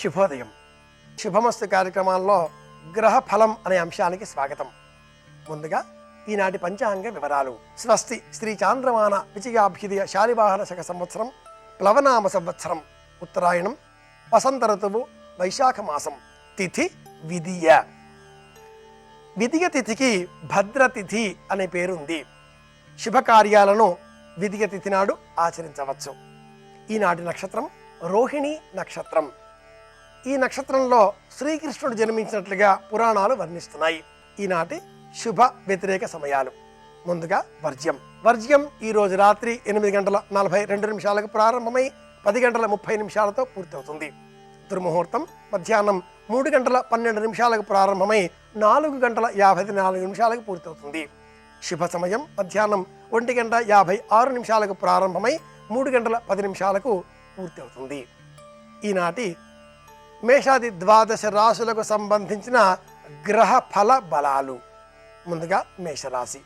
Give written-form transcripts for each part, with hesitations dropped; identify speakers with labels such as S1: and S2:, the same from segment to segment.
S1: శుభోదయం. శుభమస్తు కార్యక్రమాల్లో గ్రహ ఫలం అనే అంశానికి స్వాగతం. ముందుగా ఈనాటి పంచాంగ వివరాలు. స్వస్తి శ్రీ చాంద్రమాన విజయాభ్యుదయ శాలివాహన శక సంవత్సరం ప్లవనామ సంవత్సరం ఉత్తరాయణం వసంత ఋతువు వైశాఖ మాసం. తిథి విదియ. విదియ తిథికి భద్రతిథి అనే పేరుంది. శుభకార్యాలను విదియ తిథి నాడు ఆచరించవచ్చు. ఈనాటి నక్షత్రం రోహిణి నక్షత్రం. ఈ నక్షత్రంలో శ్రీకృష్ణుడు జన్మించినట్లుగా పురాణాలు వర్ణిస్తున్నాయి. ఈనాటి శుభ వ్యతిరేక సమయాలు. ముందుగా వర్జ్యం. వర్జ్యం ఈ రోజు రాత్రి 8:42 ప్రారంభమై 10:30 పూర్తవుతుంది. దుర్ముహూర్తం మధ్యాహ్నం 3:12 ప్రారంభమై 4:54 పూర్తవుతుంది. శుభ సమయం మధ్యాహ్నం 1:56 ప్రారంభమై 3:10 పూర్తవుతుంది. ఈనాటి మేషాది ద్వాదశ రాశులకు సంబంధించిన గ్రహ ఫల బలాలు. ముందుగా మేషరాశి.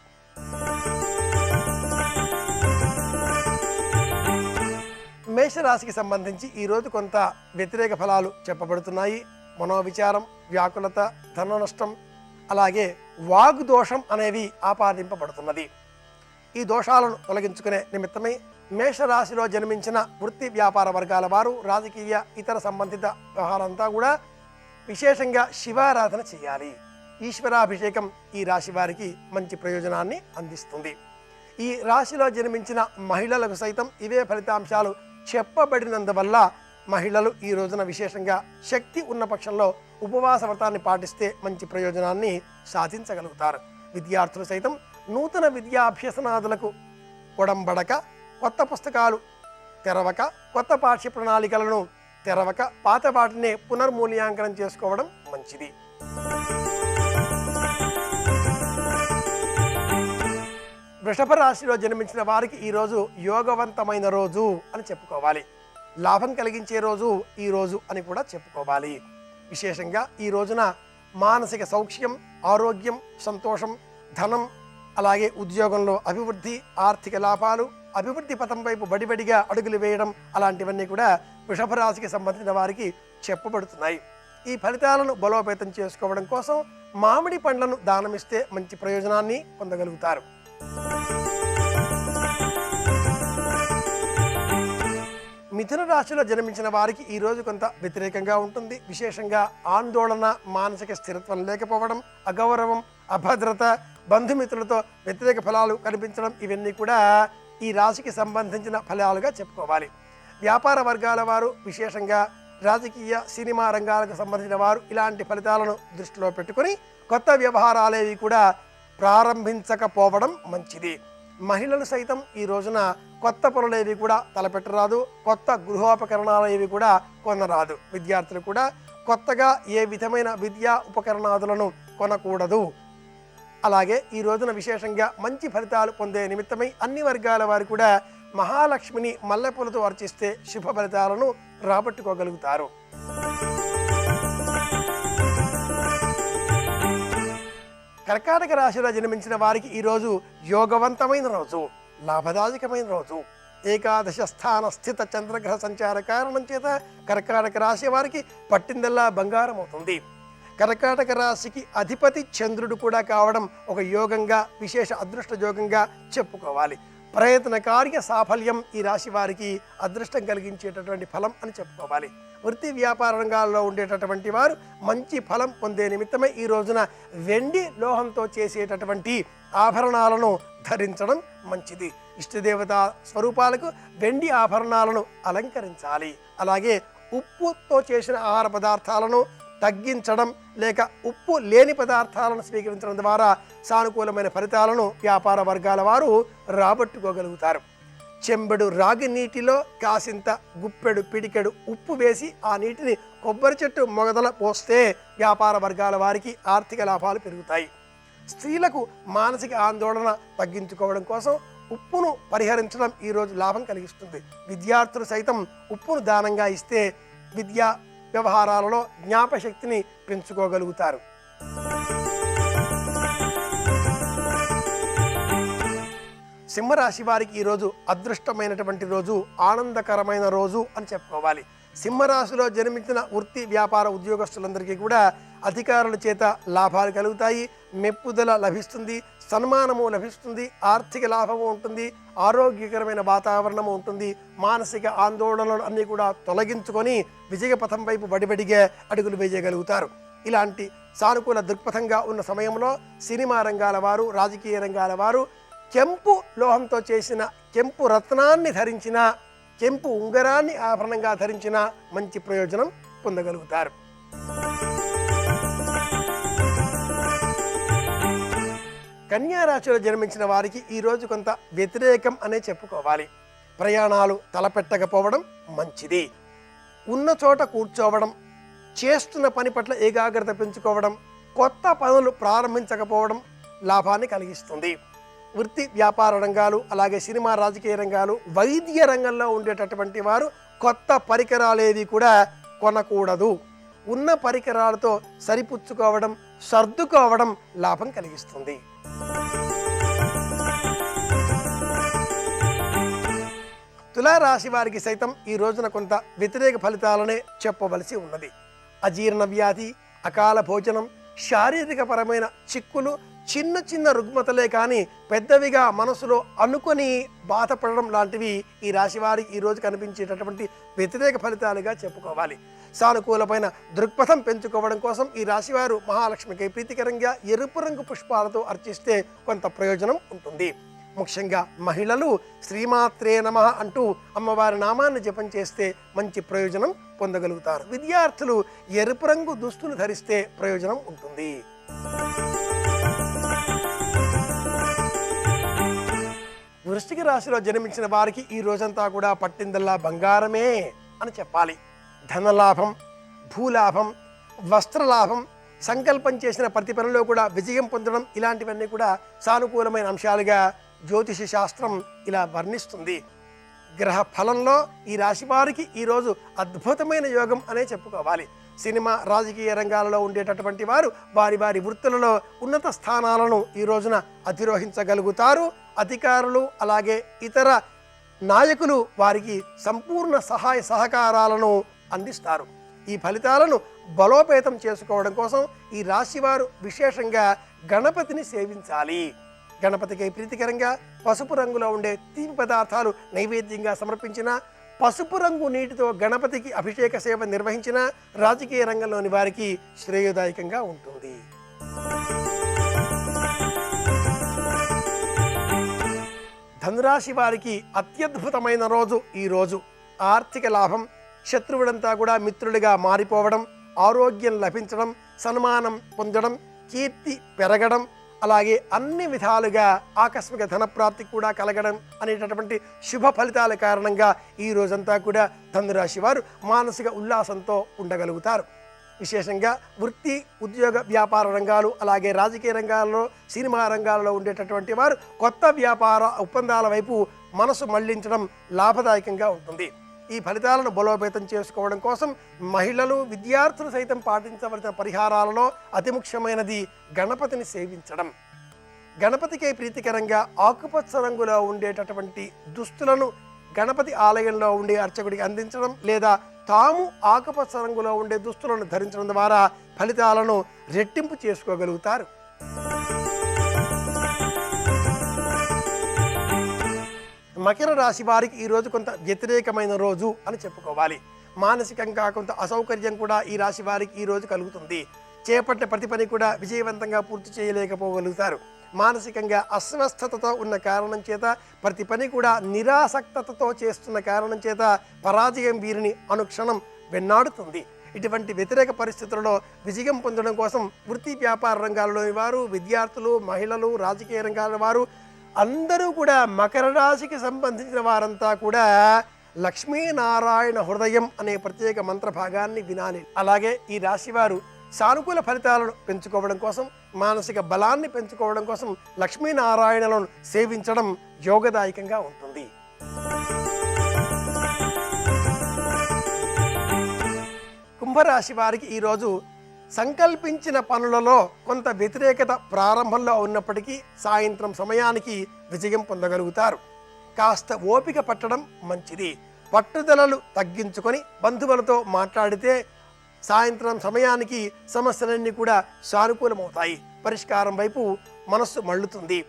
S1: మేషరాశికి సంబంధించి ఈరోజు కొంత వ్యతిరేక ఫలాలు చెప్పబడుతున్నాయి. మనోవిచారం, వ్యాకులత, ధన నష్టం, అలాగే వాగ్దోషం అనేవి ఆపాదింపబడుతున్నది. ఈ దోషాలను తొలగించుకునే నిమిత్తమై మేషరాశిలో జన్మించిన వృత్తి వ్యాపార వర్గాల వారు, రాజకీయ ఇతర సంబంధిత వ్యవహారంతా కూడా విశేషంగా శివారాధన చేయాలి. ఈశ్వరాభిషేకం ఈ రాశి వారికి మంచి ప్రయోజనాన్ని అందిస్తుంది. ఈ రాశిలో జన్మించిన మహిళలకు సైతం ఇవే ఫలితాంశాలు చెప్పబడినందువల్ల మహిళలు ఈ రోజున విశేషంగా శక్తి ఉన్న పక్షంలో ఉపవాస వ్రతాన్ని పాటిస్తే మంచి ప్రయోజనాన్ని సాధించగలుగుతారు. విద్యార్థులు సైతం నూతన విద్యాభ్యసనాదులకు ఒడంబడక, కొత్త పుస్తకాలు తెరవక, కొత్త పాఠ్య ప్రణాళికలను తెరవక పాత వాటినే పునర్మూల్యాంకనం చేసుకోవడం మంచిది. వృషభ రాశిలో జన్మించిన వారికి ఈరోజు యోగవంతమైన రోజు అని చెప్పుకోవాలి. లాభం కలిగించే రోజు ఈ రోజు అని కూడా చెప్పుకోవాలి. విశేషంగా ఈ రోజున మానసిక సౌఖ్యం, ఆరోగ్యం, సంతోషం, ధనం, అలాగే ఉద్యోగంలో అభివృద్ధి, ఆర్థిక లాభాలు, అభివృద్ధి పథం వైపు బడిబడిగా అడుగులు వేయడం, అలాంటివన్నీ కూడా వృషభ రాశికి సంబంధించిన వారికి చెప్పబడుతున్నాయి. ఈ ఫలితాలను బలోపేతం చేసుకోవడం కోసం మామిడి పండ్లను దానమిస్తే మంచి ప్రయోజనాన్ని పొందగలుగుతారు. మిథున రాశిలో జన్మించిన వారికి ఈరోజు కొంత వ్యతిరేకంగా ఉంటుంది. విశేషంగా ఆందోళన, మానసిక స్థిరత్వం లేకపోవడం, అగౌరవం, అభద్రత, బంధుమిత్రులతో వ్యతిరేక ఫలాలు కనిపించడం, ఇవన్నీ కూడా ఈ రాశికి సంబంధించిన ఫలాలుగా చెప్పుకోవాలి. వ్యాపార వర్గాల వారు, విశేషంగా రాజకీయ, సినిమా రంగాలకు సంబంధించిన వారు ఇలాంటి ఫలితాలను దృష్టిలో పెట్టుకుని కొత్త వ్యవహారాలేవి కూడా ప్రారంభించకపోవడం మంచిది. మహిళలు సైతం ఈ రోజున కొత్త పనులేవి కూడా తలపెట్టరాదు, కొత్త గృహోపకరణాలేవి కూడా కొనరాదు. విద్యార్థులు కూడా కొత్తగా ఏ విధమైన విద్యా ఉపకరణాదులను కొనకూడదు. అలాగే ఈ రోజున విశేషంగా మంచి ఫలితాలు పొందే నిమిత్తమై అన్ని వర్గాల వారు కూడా మహాలక్ష్మిని మల్లెపూలతో అర్చిస్తే శుభ ఫలితాలను రాబట్టుకోగలుగుతారు. కర్కాటక రాశిలో జన్మించిన వారికి ఈరోజు యోగవంతమైన రోజు, లాభదాయకమైన రోజు. ఏకాదశ స్థాన స్థిత చంద్రగ్రహ సంచార కారణం చేత కర్కాటక రాశి వారికి పట్టిందల్లా బంగారం అవుతుంది. కర్కాటక రాశికి అధిపతి చంద్రుడు కూడా కావడం ఒక యోగంగా, విశేష అదృష్ట యోగంగా చెప్పుకోవాలి. ప్రయత్న కార్య సాఫల్యం ఈ రాశి వారికి అదృష్టం కలిగించేటటువంటి ఫలం అని చెప్పుకోవాలి. వృత్తి వ్యాపార రంగాల్లో ఉండేటటువంటి వారు మంచి ఫలం పొందే నిమిత్తమై ఈ రోజున వెండి లోహంతో చేసేటటువంటి ఆభరణాలను ధరించడం మంచిది. ఇష్టదేవత స్వరూపాలకు వెండి ఆభరణాలను అలంకరించాలి. అలాగే ఉప్పుతో చేసిన ఆహార పదార్థాలను తగ్గించడం, లేక ఉప్పు లేని పదార్థాలను స్వీకరించడం ద్వారా సానుకూలమైన ఫలితాలను వ్యాపార వర్గాల వారు రాబట్టుకోగలుగుతారు. చెంబెడు రాగి నీటిలో కాసింత గుప్పెడు పిడికెడు ఉప్పు వేసి ఆ నీటిని కొబ్బరి చెట్టు మొదల పోస్తే వ్యాపార వర్గాల వారికి ఆర్థిక లాభాలు పెరుగుతాయి. స్త్రీలకు మానసిక ఆందోళన తగ్గించుకోవడం కోసం ఉప్పును పరిహరించడం ఈరోజు లాభం కలిగిస్తుంది. విద్యార్థులు సైతం ఉప్పును దానంగా ఇస్తే విద్యా వ్యవహారాలలో జ్ఞాపశక్తిని పెంచుకోగలుగుతారు. సింహరాశి వారికి ఈరోజు అదృష్టమైనటువంటి రోజు, ఆనందకరమైన రోజు అని చెప్పుకోవాలి. సింహరాశిలో జన్మించిన వృత్తి వ్యాపార ఉద్యోగస్తులందరికీ కూడా అధికారుల చేత లాభాలు కలుగుతాయి, మెప్పుదల లభిస్తుంది, సన్మానము లభిస్తుంది, ఆర్థిక లాభము ఉంటుంది, ఆరోగ్యకరమైన వాతావరణము ఉంటుంది. మానసిక ఆందోళనలు అన్నీ కూడా తొలగించుకొని విజయపథం వైపు బడిబడిగా అడుగులు వేయగలుగుతారు. ఇలాంటి సానుకూల దృక్పథంగా ఉన్న సమయంలో సినిమా రంగాల వారు, రాజకీయ రంగాల వారు కెంపు లోహంతో చేసిన కెంపు రత్నాన్ని ధరించిన, కెంపు ఉంగరాన్ని ఆభరణంగా ధరించిన మంచి ప్రయోజనం పొందగలుగుతారు. కన్యా రాశిలో జన్మించిన వారికి ఈరోజు కొంత వ్యతిరేకం అనే చెప్పుకోవాలి. ప్రయాణాలు తలపెట్టకపోవడం మంచిది. ఉన్న చోట కూర్చోవడం, చేస్తున్న పని పట్ల ఏకాగ్రత పెంచుకోవడం, కొత్త పనులు ప్రారంభించకపోవడం లాభాన్ని కలిగిస్తుంది. వృత్తి వ్యాపార రంగాలు, అలాగే సినిమా రాజకీయ రంగాలు, వైద్య రంగంలో ఉండేటటువంటి వారు కొత్త పరికరాలేవి కూడా కొనకూడదు. ఉన్న పరికరాలతో సరిపుచ్చుకోవడం, సర్దుకోవడం లాభం కలిగిస్తుంది. తులారాశి వారికి సైతం ఈ రోజున కొంత వ్యతిరేక ఫలితాలనే చెప్పవలసి ఉన్నది. అజీర్ణ వ్యాధి, అకాల భోజనం, శారీరకపరమైన చిక్కులు, చిన్న చిన్న రుగ్మతలే కానీ పెద్దవిగా మనసులో అనుకొని బాధపడడం లాంటివి ఈ రాశి వారికి ఈరోజు కనిపించేటటువంటి వ్యతిరేక ఫలితాలుగా చెప్పుకోవాలి. సానుకూలమైన దృక్పథం పెంచుకోవడం కోసం ఈ రాశివారు మహాలక్ష్మికి ప్రీతికరంగా ఎరుపు రంగు పుష్పాలతో అర్చిస్తే కొంత ప్రయోజనం ఉంటుంది. ముఖ్యంగా మహిళలు శ్రీమాత్రే నమః అంటూ అమ్మవారి నామాన్ని జపం చేస్తే మంచి ప్రయోజనం పొందగలుగుతారు. విద్యార్థులు ఎరుపు రంగు దుస్తులు ధరిస్తే ప్రయోజనం ఉంటుంది. వృశ్చిక రాశిలో జన్మించిన వారికి ఈ రోజంతా కూడా పట్టిందల్లా బంగారమే అని చెప్పాలి. ధనలాభం, భూలాభం, వస్త్రలాభం, సంకల్పం చేసిన ప్రతి పనిలో కూడా విజయం పొందడం, ఇలాంటివన్నీ కూడా సానుకూలమైన అంశాలుగా జ్యోతిష శాస్త్రం ఇలా వర్ణిస్తుంది. గ్రహ ఫలంలో ఈ రాశి వారికి ఈరోజు అద్భుతమైన యోగం అనే చెప్పుకోవాలి. సినిమా రాజకీయ రంగాలలో ఉండేటటువంటి వారు వారి వారి వృత్తులలో ఉన్నత స్థానాలను ఈ రోజున అధిరోహించగలుగుతారు. అధికారులు అలాగే ఇతర నాయకులు వారికి సంపూర్ణ సహాయ సహకారాలను అందిస్తారు. ఈ ఫలితాలను బలోపేతం చేసుకోవడం కోసం ఈ రాశివారు విశేషంగా గణపతిని సేవించాలి. గణపతికి ప్రీతికరంగా పసుపు రంగులో ఉండే తీపి పదార్థాలు నైవేద్యంగా సమర్పించిన, పసుపు రంగు నీటితో గణపతికి అభిషేక సేవ నిర్వహించిన రాజకీయ రంగంలోని వారికి శ్రేయోదాయకంగా ఉంటుంది. ధనురాశి వారికి అత్యద్భుతమైన రోజు ఈ రోజు. ఆర్థిక లాభం, శత్రువులంతా కూడా మిత్రులుగా మారిపోవడం, ఆరోగ్యం లభించడం, సన్మానం పొందడం, కీర్తి పెరగడం, అలాగే అన్ని విధాలుగా ఆకస్మిక ధనప్రాప్తి కూడా కలగడం అనేటటువంటి శుభ ఫలితాల కారణంగా ఈ రోజంతా కూడా ధనురాశి వారు మానసిక ఉల్లాసంతో ఉండగలుగుతారు. విశేషంగా వృత్తి ఉద్యోగ వ్యాపార రంగాలు, అలాగే రాజకీయ రంగాల్లో, సినిమా రంగాల్లో ఉండేటటువంటి వారు కొత్త వ్యాపార ఒప్పందాల వైపు మనసు మళ్లించడం లాభదాయకంగా ఉంటుంది. ఈ ఫలితాలను బలోపేతం చేసుకోవడం కోసం మహిళలు, విద్యార్థులు సైతం పాటించవలసిన పరిహారాలలో అతి ముఖ్యమైనది గణపతిని సేవించడం. గణపతికి ప్రీతికరంగా ఆకుపచ్చ రంగులో ఉండేటటువంటి దుస్తులను గణపతి ఆలయంలో ఉండే అర్చకుడికి అందించడం, లేదా తాము ఆకుపచ్చ రంగులో ఉండే దుస్తులను ధరించడం ద్వారా ఫలితాలను రెట్టింపు చేసుకోగలుగుతారు. మకర రాశి వారికి ఈరోజు కొంత వ్యతిరేకమైన రోజు అని చెప్పుకోవాలి. మానసికంగా కొంత అసౌకర్యం కూడా ఈ రాశి వారికి ఈరోజు కలుగుతుంది. చేపట్టిన ప్రతి పని కూడా విజయవంతంగా పూర్తి చేయలేకపోగలుగుతారు. మానసికంగా అస్వస్థతతో ఉన్న కారణం చేత, ప్రతి పని కూడా నిరాసక్తతతో చేస్తున్న కారణం చేత పరాజయం వీరిని అనుక్షణం వెన్నాడుతుంది. ఇటువంటి వ్యతిరేక పరిస్థితులలో విజయం పొందడం కోసం వృత్తి వ్యాపార రంగాల్లోని వారు, విద్యార్థులు, మహిళలు, రాజకీయ రంగాల వారు అందరూ కూడా మకర రాశికి సంబంధించిన వారంతా కూడా లక్ష్మీనారాయణ హృదయం అనే ప్రత్యేక మంత్ర భాగాన్ని వినాలి. అలాగే ఈ రాశి వారు సానుకూల ఫలితాలను పెంచుకోవడం కోసం, మానసిక బలాన్ని పెంచుకోవడం కోసం లక్ష్మీనారాయణలను సేవించడం యోగదాయకంగా ఉంటుంది. కుంభరాశి వారికి ఈరోజు సంకల్పించిన పనులలో కొంత వ్యతిరేకత ప్రారంభంలో ఉన్నప్పటికీ సాయంత్రం సమయానికి విజయం పొందగలుగుతారు. కాస్త ఓపిక పట్టడం మంచిది. పట్టుదలలు తగ్గించుకొని బంధువులతో మాట్లాడితే సాయంత్రం సమయానికి సమస్యలన్నీ కూడా సానుకూలమవుతాయి. పరిష్కారం వైపు మనస్సు మళ్ళుతుంది.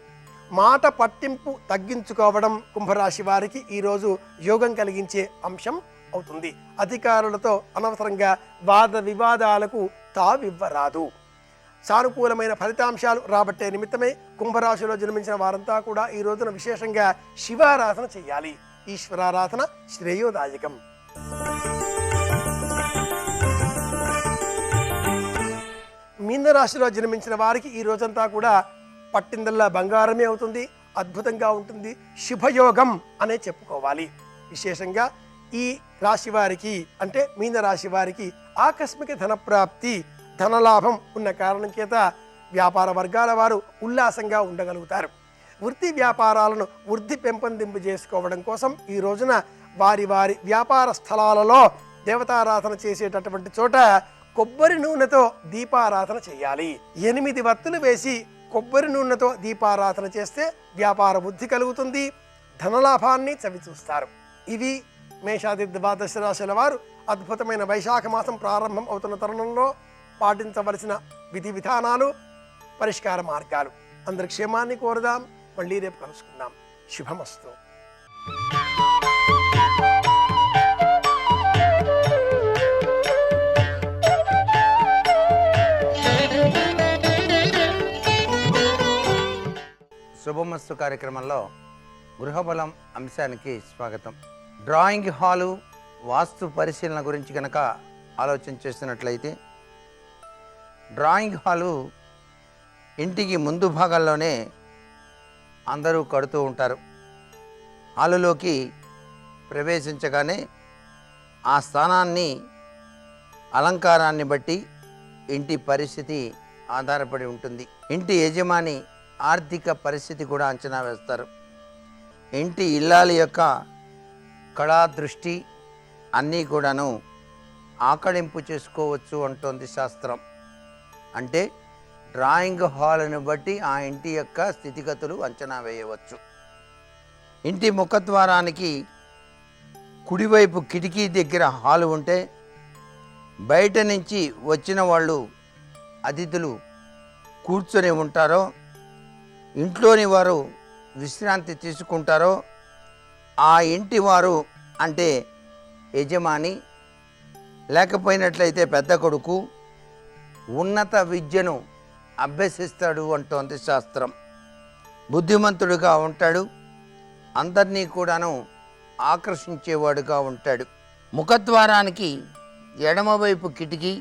S1: మాట పట్టింపు తగ్గించుకోవడం కుంభరాశి వారికి ఈరోజు యోగం కలిగించే అంశం అవుతుంది. అధికారులతో అనవసరంగా వాద వివాదాలకు తావివ్వరాదు. సానుకూలమైన ఫలితాంశాలు రాబట్టే నిమిత్తమే కుంభరాశిలో జన్మించిన వారంతా కూడా ఈ రోజున విశేషంగా శివారాధన చేయాలి. ఈశ్వరారాధన శ్రేయోదాయకం. మీనరాశిలో జన్మించిన వారికి ఈ రోజంతా కూడా పట్టిందల్లా బంగారమే అవుతుంది. అద్భుతంగా ఉంటుంది. శుభయోగం అనే చెప్పుకోవాలి. విశేషంగా ఈ రాశి వారికి అంటే మీనరాశి వారికి ఆకస్మిక ధనప్రాప్తి ధనలాభం ఉన్న కారణం చేత వ్యాపార వర్గాల వారు ఉల్లాసంగా ఉండగలుగుతారు. వృత్తి వ్యాపారాలను వృద్ధి పెంపొందింపు చేసుకోవడం కోసం ఈ రోజున వారి వారి వ్యాపార స్థలాలలో దేవతారాధన చేసేటటువంటి చోట కొబ్బరి నూనెతో దీపారాధన చేయాలి. 8 వత్తులు వేసి కొబ్బరి నూనెతో దీపారాధన చేస్తే వ్యాపార వృద్ధి కలుగుతుంది. ధనలాభాన్ని చవిచూస్తారు. ఇవి మేషాది ద్వాదశ రాశుల వారు అద్భుతమైన వైశాఖ మాసం ప్రారంభం అవుతున్న తరుణంలో పాటించవలసిన విధి విధానాలు, పరిష్కార మార్గాలు. అందరి క్షేమాన్ని కోరుదాం. మళ్ళీ రేపు కలుసుకుందాం. శుభమస్తు.
S2: శుభమస్తు కార్యక్రమంలో గృహబలం అంశానికి స్వాగతం. డ్రాయింగ్ హాలు వాస్తు పరిశీలన గురించి కనుక ఆలోచన చేస్తున్నట్లయితే, డ్రాయింగ్ హాలు ఇంటికి ముందు భాగంలోనే అందరూ కడుతూ ఉంటారు. హాలులోకి ప్రవేశించగానే ఆ స్థానాన్ని అలంకారాన్ని బట్టి ఇంటి పరిస్థితి ఆధారపడి ఉంటుంది. ఇంటి యజమాని ఆర్థిక పరిస్థితి కూడా అంచనా వేస్తారు. ఇంటి ఇల్లాలి యొక్క కళా దృష్టి అన్నీ కూడాను ఆకళింపు చేసుకోవచ్చు అంటోంది శాస్త్రం. అంటే డ్రాయింగ్ హాల్ను బట్టి ఆ ఇంటి యొక్క స్థితిగతులు అంచనా వేయవచ్చు. ఇంటి ముఖద్వారానికి కుడివైపు కిటికీ దగ్గర హాలు ఉంటే బయట నుంచి వచ్చిన వాళ్ళు అతిథులు కూర్చొని ఉంటారో, ఇంట్లోని వారు విశ్రాంతి తీసుకుంటారో ఆ ఇంటి వారు అంటే యజమాని, లేకపోయినట్లయితే పెద్ద కొడుకు ఉన్నత విద్యను అభ్యసిస్తాడు అంటోంది శాస్త్రం. బుద్ధిమంతుడుగా ఉంటాడు. అందరినీ కూడాను ఆకర్షించేవాడుగా ఉంటాడు. ముఖద్వారానికి ఎడమవైపు కిటికీ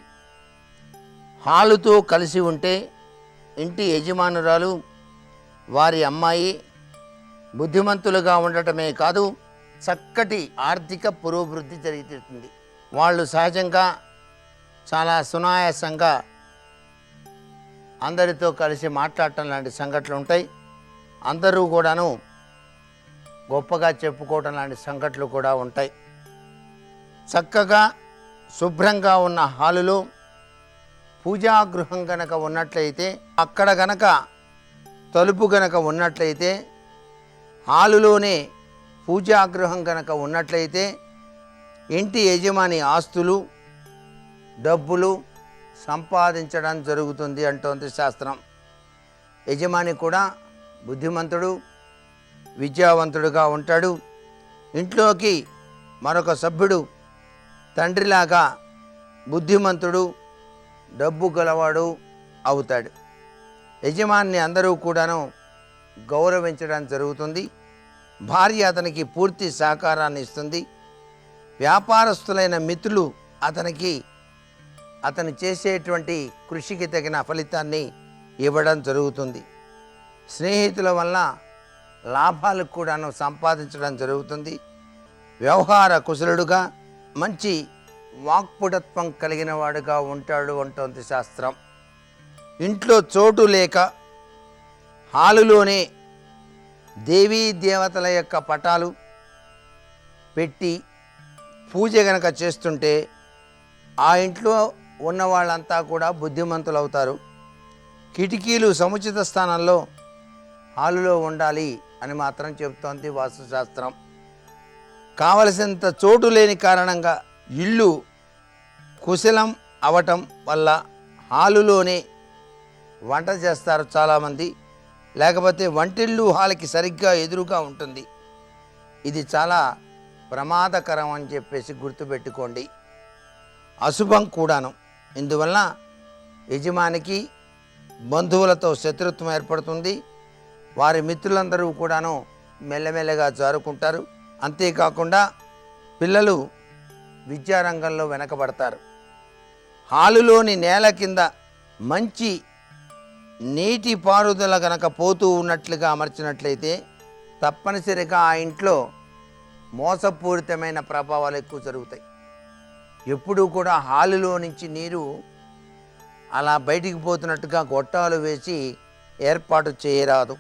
S2: హాలుతో కలిసి ఉంటే ఇంటి యజమానురాలు, వారి అమ్మాయి బుద్ధిమంతులుగా ఉండటమే కాదు, చక్కటి ఆర్థిక పురోభివృద్ధి జరుగుతుంది. వాళ్ళు సహజంగా చాలా సునాయాసంగా అందరితో కలిసి మాట్లాడటం లాంటి సంఘటనలు ఉంటాయి. అందరూ కూడాను గొప్పగా చెప్పుకోవటం లాంటి సంఘటనలు కూడా ఉంటాయి. చక్కగా శుభ్రంగా ఉన్న హాలులో పూజాగృహం గనక ఉన్నట్లయితే, అక్కడ గనక తలుపు గనక ఉన్నట్లయితే, హాలులోనే పూజాగృహం గనక ఉన్నట్లయితే ఇంటి యజమాని ఆస్తులు డబ్బులు సంపాదించడం జరుగుతుంది అంటోంది శాస్త్రం. యజమాని కూడా బుద్ధిమంతుడు, విద్యావంతుడుగా ఉంటాడు. ఇంట్లోకి మరొక సభ్యుడు తండ్రిలాగా బుద్ధిమంతుడు, డబ్బు గలవాడు అవుతాడు. యజమాని అందరూ కూడాను గౌరవించడం జరుగుతుంది. భార్య అతనికి పూర్తి సహకారాన్ని ఇస్తుంది. వ్యాపారస్తులైన మిత్రులు అతను చేసేటువంటి కృషికి తగిన ఫలితాన్ని ఇవ్వడం జరుగుతుంది. స్నేహితుల వల్ల లాభాలు కూడాను సంపాదించడం జరుగుతుంది. వ్యవహార కుశలుడుగా మంచి వాక్పుటత్వం కలిగిన వాడుగా ఉంటాడు అంటోంది శాస్త్రం. ఇంట్లో చోటు లేక హాలులోనే దేవీ దేవతల యొక్క పటాలు పెట్టి పూజ గనక చేస్తుంటే ఆ ఇంట్లో ఉన్న వాళ్ళంతా కూడా బుద్ధిమంతులు అవుతారు. కిటికీలు సముచిత స్థానంలో హాలులో ఉండాలి అని మాత్రం చెబుతోంది వాస్తుశాస్త్రం. కావలసినంత చోటు లేని కారణంగా ఇల్లు కుశలం అవటం వల్ల హాలులోనే వంట చేస్తారు చాలామంది. లేకపోతే వంటిల్లు హాల్కి సరిగ్గా ఎదురుగా ఉంటుంది. ఇది చాలా ప్రమాదకరం అని చెప్పేసి గుర్తుపెట్టుకోండి. అశుభం కూడాను. ఇందువల్ల యజమానికి బంధువులతో శత్రుత్వం ఏర్పడుతుంది. వారి మిత్రులందరూ కూడాను మెల్లమెల్లగా జారుకుంటారు. అంతేకాకుండా పిల్లలు విద్యారంగంలో వెనకబడతారు. హాలులోని నేల కింద మంచి నీటి పారుదల గనక పోతూ ఉన్నట్లుగా అమర్చినట్లయితే తప్పనిసరిగా ఆ ఇంట్లో మోసపూరితమైన ప్రభావాలు ఎక్కువ జరుగుతాయి. ఎప్పుడూ కూడా హాలులో నుంచి నీరు అలా బయటికి పోతున్నట్టుగా గొట్టాలు వేసి ఏర్పాటు చేయరాదు.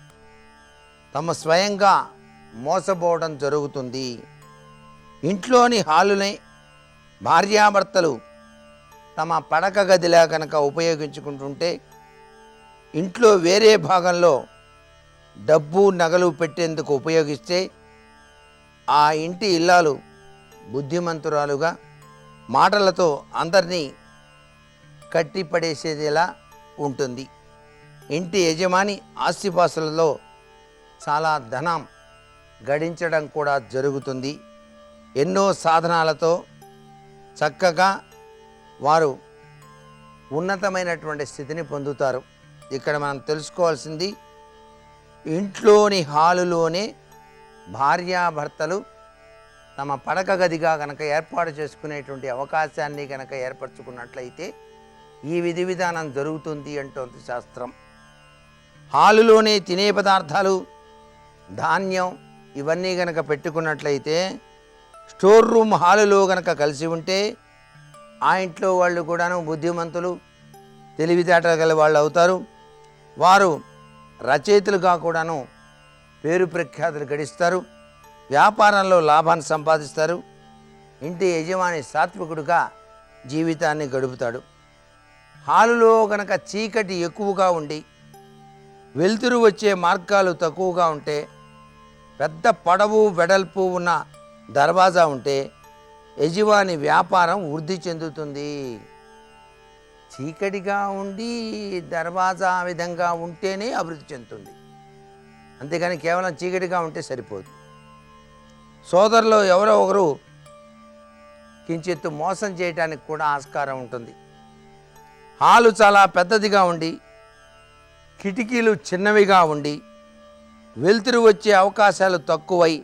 S2: తమ స్వయంగా మోసపోవడం జరుగుతుంది. ఇంట్లోని హాలుని భార్యాభర్తలు తమ పడక గదిలా కనుక ఉపయోగించుకుంటుంటే ఇంట్లో వేరే భాగంలో డబ్బు నగలు పెట్టేందుకు ఉపయోగిస్తే ఆ ఇంటి ఇల్లాలు బుద్ధిమంతురాలుగా మాటలతో అందరినీ కట్టిపడేసేదిలా ఉంటుంది. ఇంటి యజమాని ఆస్తిపాస్తులలో చాలా ధనం గడించడం కూడా జరుగుతుంది. ఎన్నో సాధనాలతో చక్కగా వారు ఉన్నతమైనటువంటి స్థితిని పొందుతారు. ఇక్కడ మనం తెలుసుకోవాల్సింది, ఇంట్లోని హాలులోనే భార్యాభర్తలు తమ పడక గదిగా కనుక ఏర్పాటు చేసుకునేటువంటి అవకాశాన్ని కనుక ఏర్పరచుకున్నట్లయితే ఈ విధి విధానం జరుగుతుంది అంటోంది శాస్త్రం. హాలులోనే తినే పదార్థాలు, ధాన్యం ఇవన్నీ కనుక పెట్టుకున్నట్లయితే స్టోర్ రూమ్ హాలులో కనుక కలిసి ఉంటే ఆ ఇంట్లో వాళ్ళు కూడాను బుద్ధిమంతులు, తెలివితేటలు గల వాళ్ళు అవుతారు. వారు రచయితలుగా కూడాను పేరు ప్రఖ్యాతులు గడిస్తారు. వ్యాపారంలో లాభాన్ని సంపాదిస్తారు. ఇంటి యజమాని సాత్వికుడుగా జీవితాన్ని గడుపుతాడు. హాలులో గనక చీకటి ఎక్కువగా ఉండి వెలుతురు వచ్చే మార్గాలు తక్కువగా ఉంటే, పెద్ద పొడవు వెడల్పు ఉన్న దర్వాజా ఉంటే యజమాని వ్యాపారం వృద్ధి చెందుతుంది. చీకటిగా ఉండి దర్వాజా విధంగా ఉంటేనే అభివృద్ధి చెందుతుంది. అంతేగాని కేవలం చీకటిగా ఉంటే సరిపోదు. సోదరులు ఎవరో ఒకరు కించెత్తు మోసం చేయడానికి కూడా ఆస్కారం ఉంటుంది. హాలు చాలా పెద్దదిగా ఉండి కిటికీలు చిన్నవిగా ఉండి వెలుతురు వచ్చే అవకాశాలు తక్కువై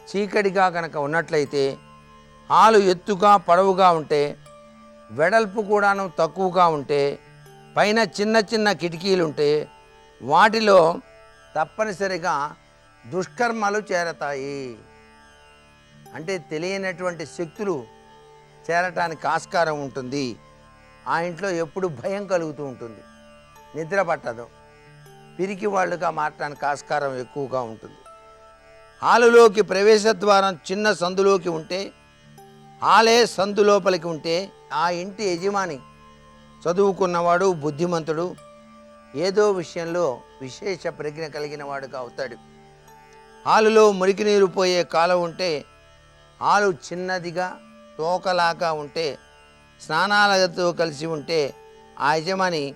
S2: చీకటిగా కనుక ఉన్నట్లయితే, హాలు ఎత్తుగా పొడవుగా ఉంటే వెడల్పు కూడాను తక్కువగా ఉంటే, పైన చిన్న చిన్న కిటికీలు ఉంటే వాటిలో తప్పనిసరిగా దుష్కర్మలు చేరతాయి. అంటే తెలియనటువంటి శక్తులు చేరటానికి ఆస్కారం ఉంటుంది. ఆ ఇంట్లో ఎప్పుడు భయం కలుగుతూ ఉంటుంది. నిద్ర పట్టదు. పిరికి వాళ్ళుగా మారటానికి ఆస్కారం ఎక్కువగా ఉంటుంది. హాలులోకి ప్రవేశ ద్వారం చిన్న సందులోకి ఉంటే, హాలే సందు లోపలికి ఉంటే ఆ ఇంటి యజమాని చదువుకున్నవాడు, బుద్ధిమంతుడు, ఏదో విషయంలో విశేష ప్రజ్ఞ కలిగిన వాడుగా అవుతాడు. హాలులో మురికి నీరు పోయే కాలం ఉంటే, హాలు చిన్నదిగా తోకలాగా ఉంటే, స్నానాలతో కలిసి ఉంటే ఆ యజమాని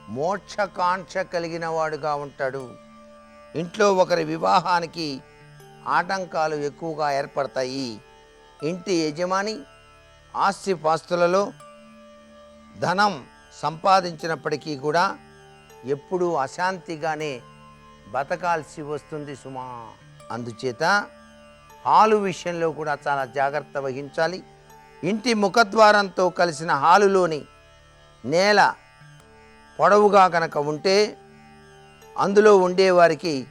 S2: మోక్షకాంక్ష కలిగిన వాడుగా ఉంటాడు. ఇంట్లో ఒకరి వివాహానికి ఆటంకాలు ఎక్కువగా ఏర్పడతాయి. ఇంటి యజమాని ఆస్తిపాస్తులలో ధనం సంపాదించినప్పటికీ కూడా ఎప్పుడూ అశాంతిగానే బతకాల్సి వస్తుంది సుమా. అందుచేత హాలు విషయంలో కూడా చాలా జాగ్రత్త వహించాలి. ఇంటి ముఖద్వారంతో కలిసిన హాలులోని నేల పొడవుగా కనుక ఉంటే అందులో ఉండేవారికి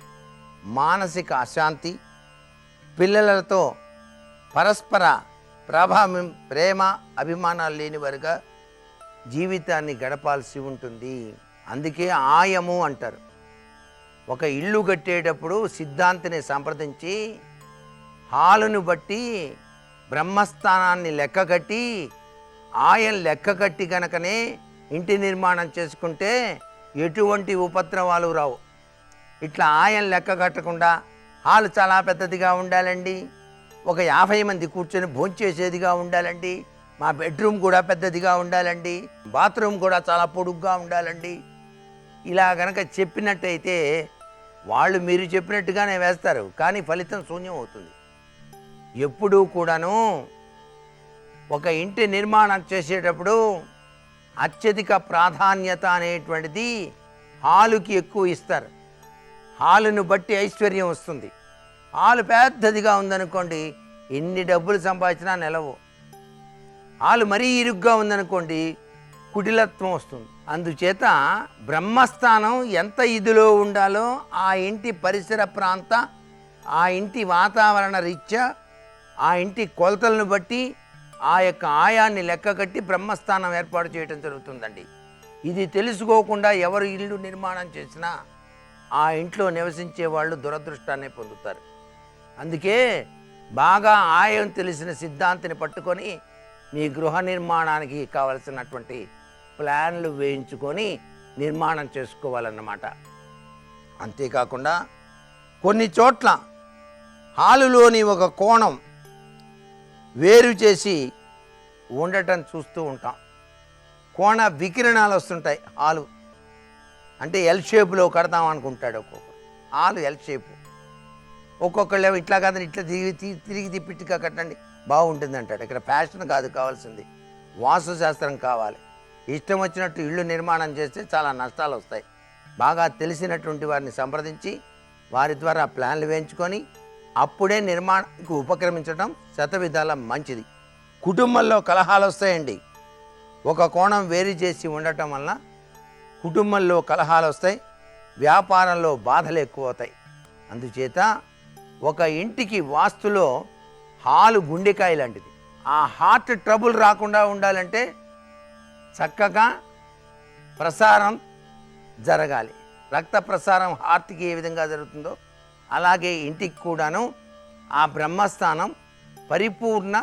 S2: మానసిక అశాంతి, పిల్లలతో పరస్పర ప్రభావం, ప్రేమ అభిమానాలు లేని వారుగా జీవితాన్ని గడపాల్సి ఉంటుంది. అందుకే ఆయము అంటారు. ఒక ఇల్లు కట్టేటప్పుడు సిద్ధాంతిని సంప్రదించి హాలును బట్టి బ్రహ్మస్థానాన్ని లెక్క కట్టి ఆయం లెక్క కట్టి గనకనే ఇంటి నిర్మాణం చేసుకుంటే ఎటువంటి ఉపద్రవాలు రావు. ఇట్లా ఆయం లెక్క కట్టకుండా హాలు చాలా పెద్దదిగా ఉండాలండి, ఒక 50 మంది కూర్చొని భోంచేసేదిగా ఉండాలండి, మా బెడ్రూమ్ కూడా పెద్దదిగా ఉండాలండి, బాత్రూమ్ కూడా చాలా పొడుగ్గా ఉండాలండి, ఇలా గనక చెప్పినట్టయితే వాళ్ళు మీరు చెప్పినట్టుగానే వేస్తారు, కానీ ఫలితం శూన్యం అవుతుంది. ఎప్పుడూ కూడాను ఒక ఇంటి నిర్మాణం చేసేటప్పుడు అత్యధిక ప్రాధాన్యత అనేటువంటిది హాలుకి ఎక్కువ ఇస్తారు. హాలును బట్టి ఐశ్వర్యం వస్తుంది. హాలు పెద్దదిగా ఉందనుకోండి, ఎన్ని డబ్బులు సంపాదించినా నిలవు. హాలు మరీ ఇరుగ్గా ఉందనుకోండి, కుటిలత్వం వస్తుంది. అందుచేత బ్రహ్మస్థానం ఎంత ఇదిలో ఉండాలో ఆ ఇంటి పరిసర ప్రాంత, ఆ ఇంటి వాతావరణ రీత్యా, ఆ ఇంటి కొలతలను బట్టి ఆ యొక్క ఆయాన్ని లెక్క కట్టి బ్రహ్మస్థానం ఏర్పాటు చేయడం జరుగుతుందండి. ఇది తెలుసుకోకుండా ఎవరు ఇల్లు నిర్మాణం చేసినా ఆ ఇంట్లో నివసించే వాళ్ళు దురదృష్టాన్ని పొందుతారు. అందుకే బాగా ఆయం తెలిసిన సిద్ధాంతిని పట్టుకొని మీ గృహ నిర్మాణానికి కావలసినటువంటి ప్లాన్లు వేయించుకొని నిర్మాణం చేసుకోవాలన్నమాట. అంతేకాకుండా కొన్ని చోట్ల హాలులోని ఒక కోణం వేరు చేసి ఉండటం చూస్తూ ఉంటాం. కోణ వికిరణాలు వస్తుంటాయి. హాలు అంటే ఎల్ షేప్లో కడతాం అనుకుంటాడు ఒక్కొక్కరు. హాలు ఎల్ షేపు, ఒక్కొక్కళ్ళు ఇట్లా కాదని ఇట్లా తిరిగి తిప్పిట్టుగా కట్టండి బాగుంటుంది అంటాడు. ఇక్కడ ఫ్యాషన్ కాదు కావాల్సింది, వాస్తుశాస్త్రం కావాలి. ఇష్టం వచ్చినట్టు ఇళ్ళు నిర్మాణం చేస్తే చాలా నష్టాలు వస్తాయి. బాగా తెలిసినటువంటి వారిని సంప్రదించి వారి ద్వారా ప్లాన్లు వేయించుకొని అప్పుడే నిర్మాణానికి ఉపక్రమించడం శతవిధాల మంచిది. కుటుంబంలో కలహాలు వస్తాయండి. ఒక కోణం వేరు చేసి ఉండటం వలన కుటుంబంలో కలహాలు వస్తాయి, వ్యాపారంలో బాధలు ఎక్కువ అవుతాయి. అందుచేత ఒక ఇంటికి వాస్తులో హాలు గుండెకాయ లాంటిది. ఆ హార్ట్ ట్రబుల్ రాకుండా ఉండాలంటే చక్కగా ప్రసారం జరగాలి. రక్త ప్రసారం హార్ట్కి ఏ విధంగా జరుగుతుందో అలాగే ఇంటికి కూడాను ఆ బ్రహ్మస్థానం పరిపూర్ణ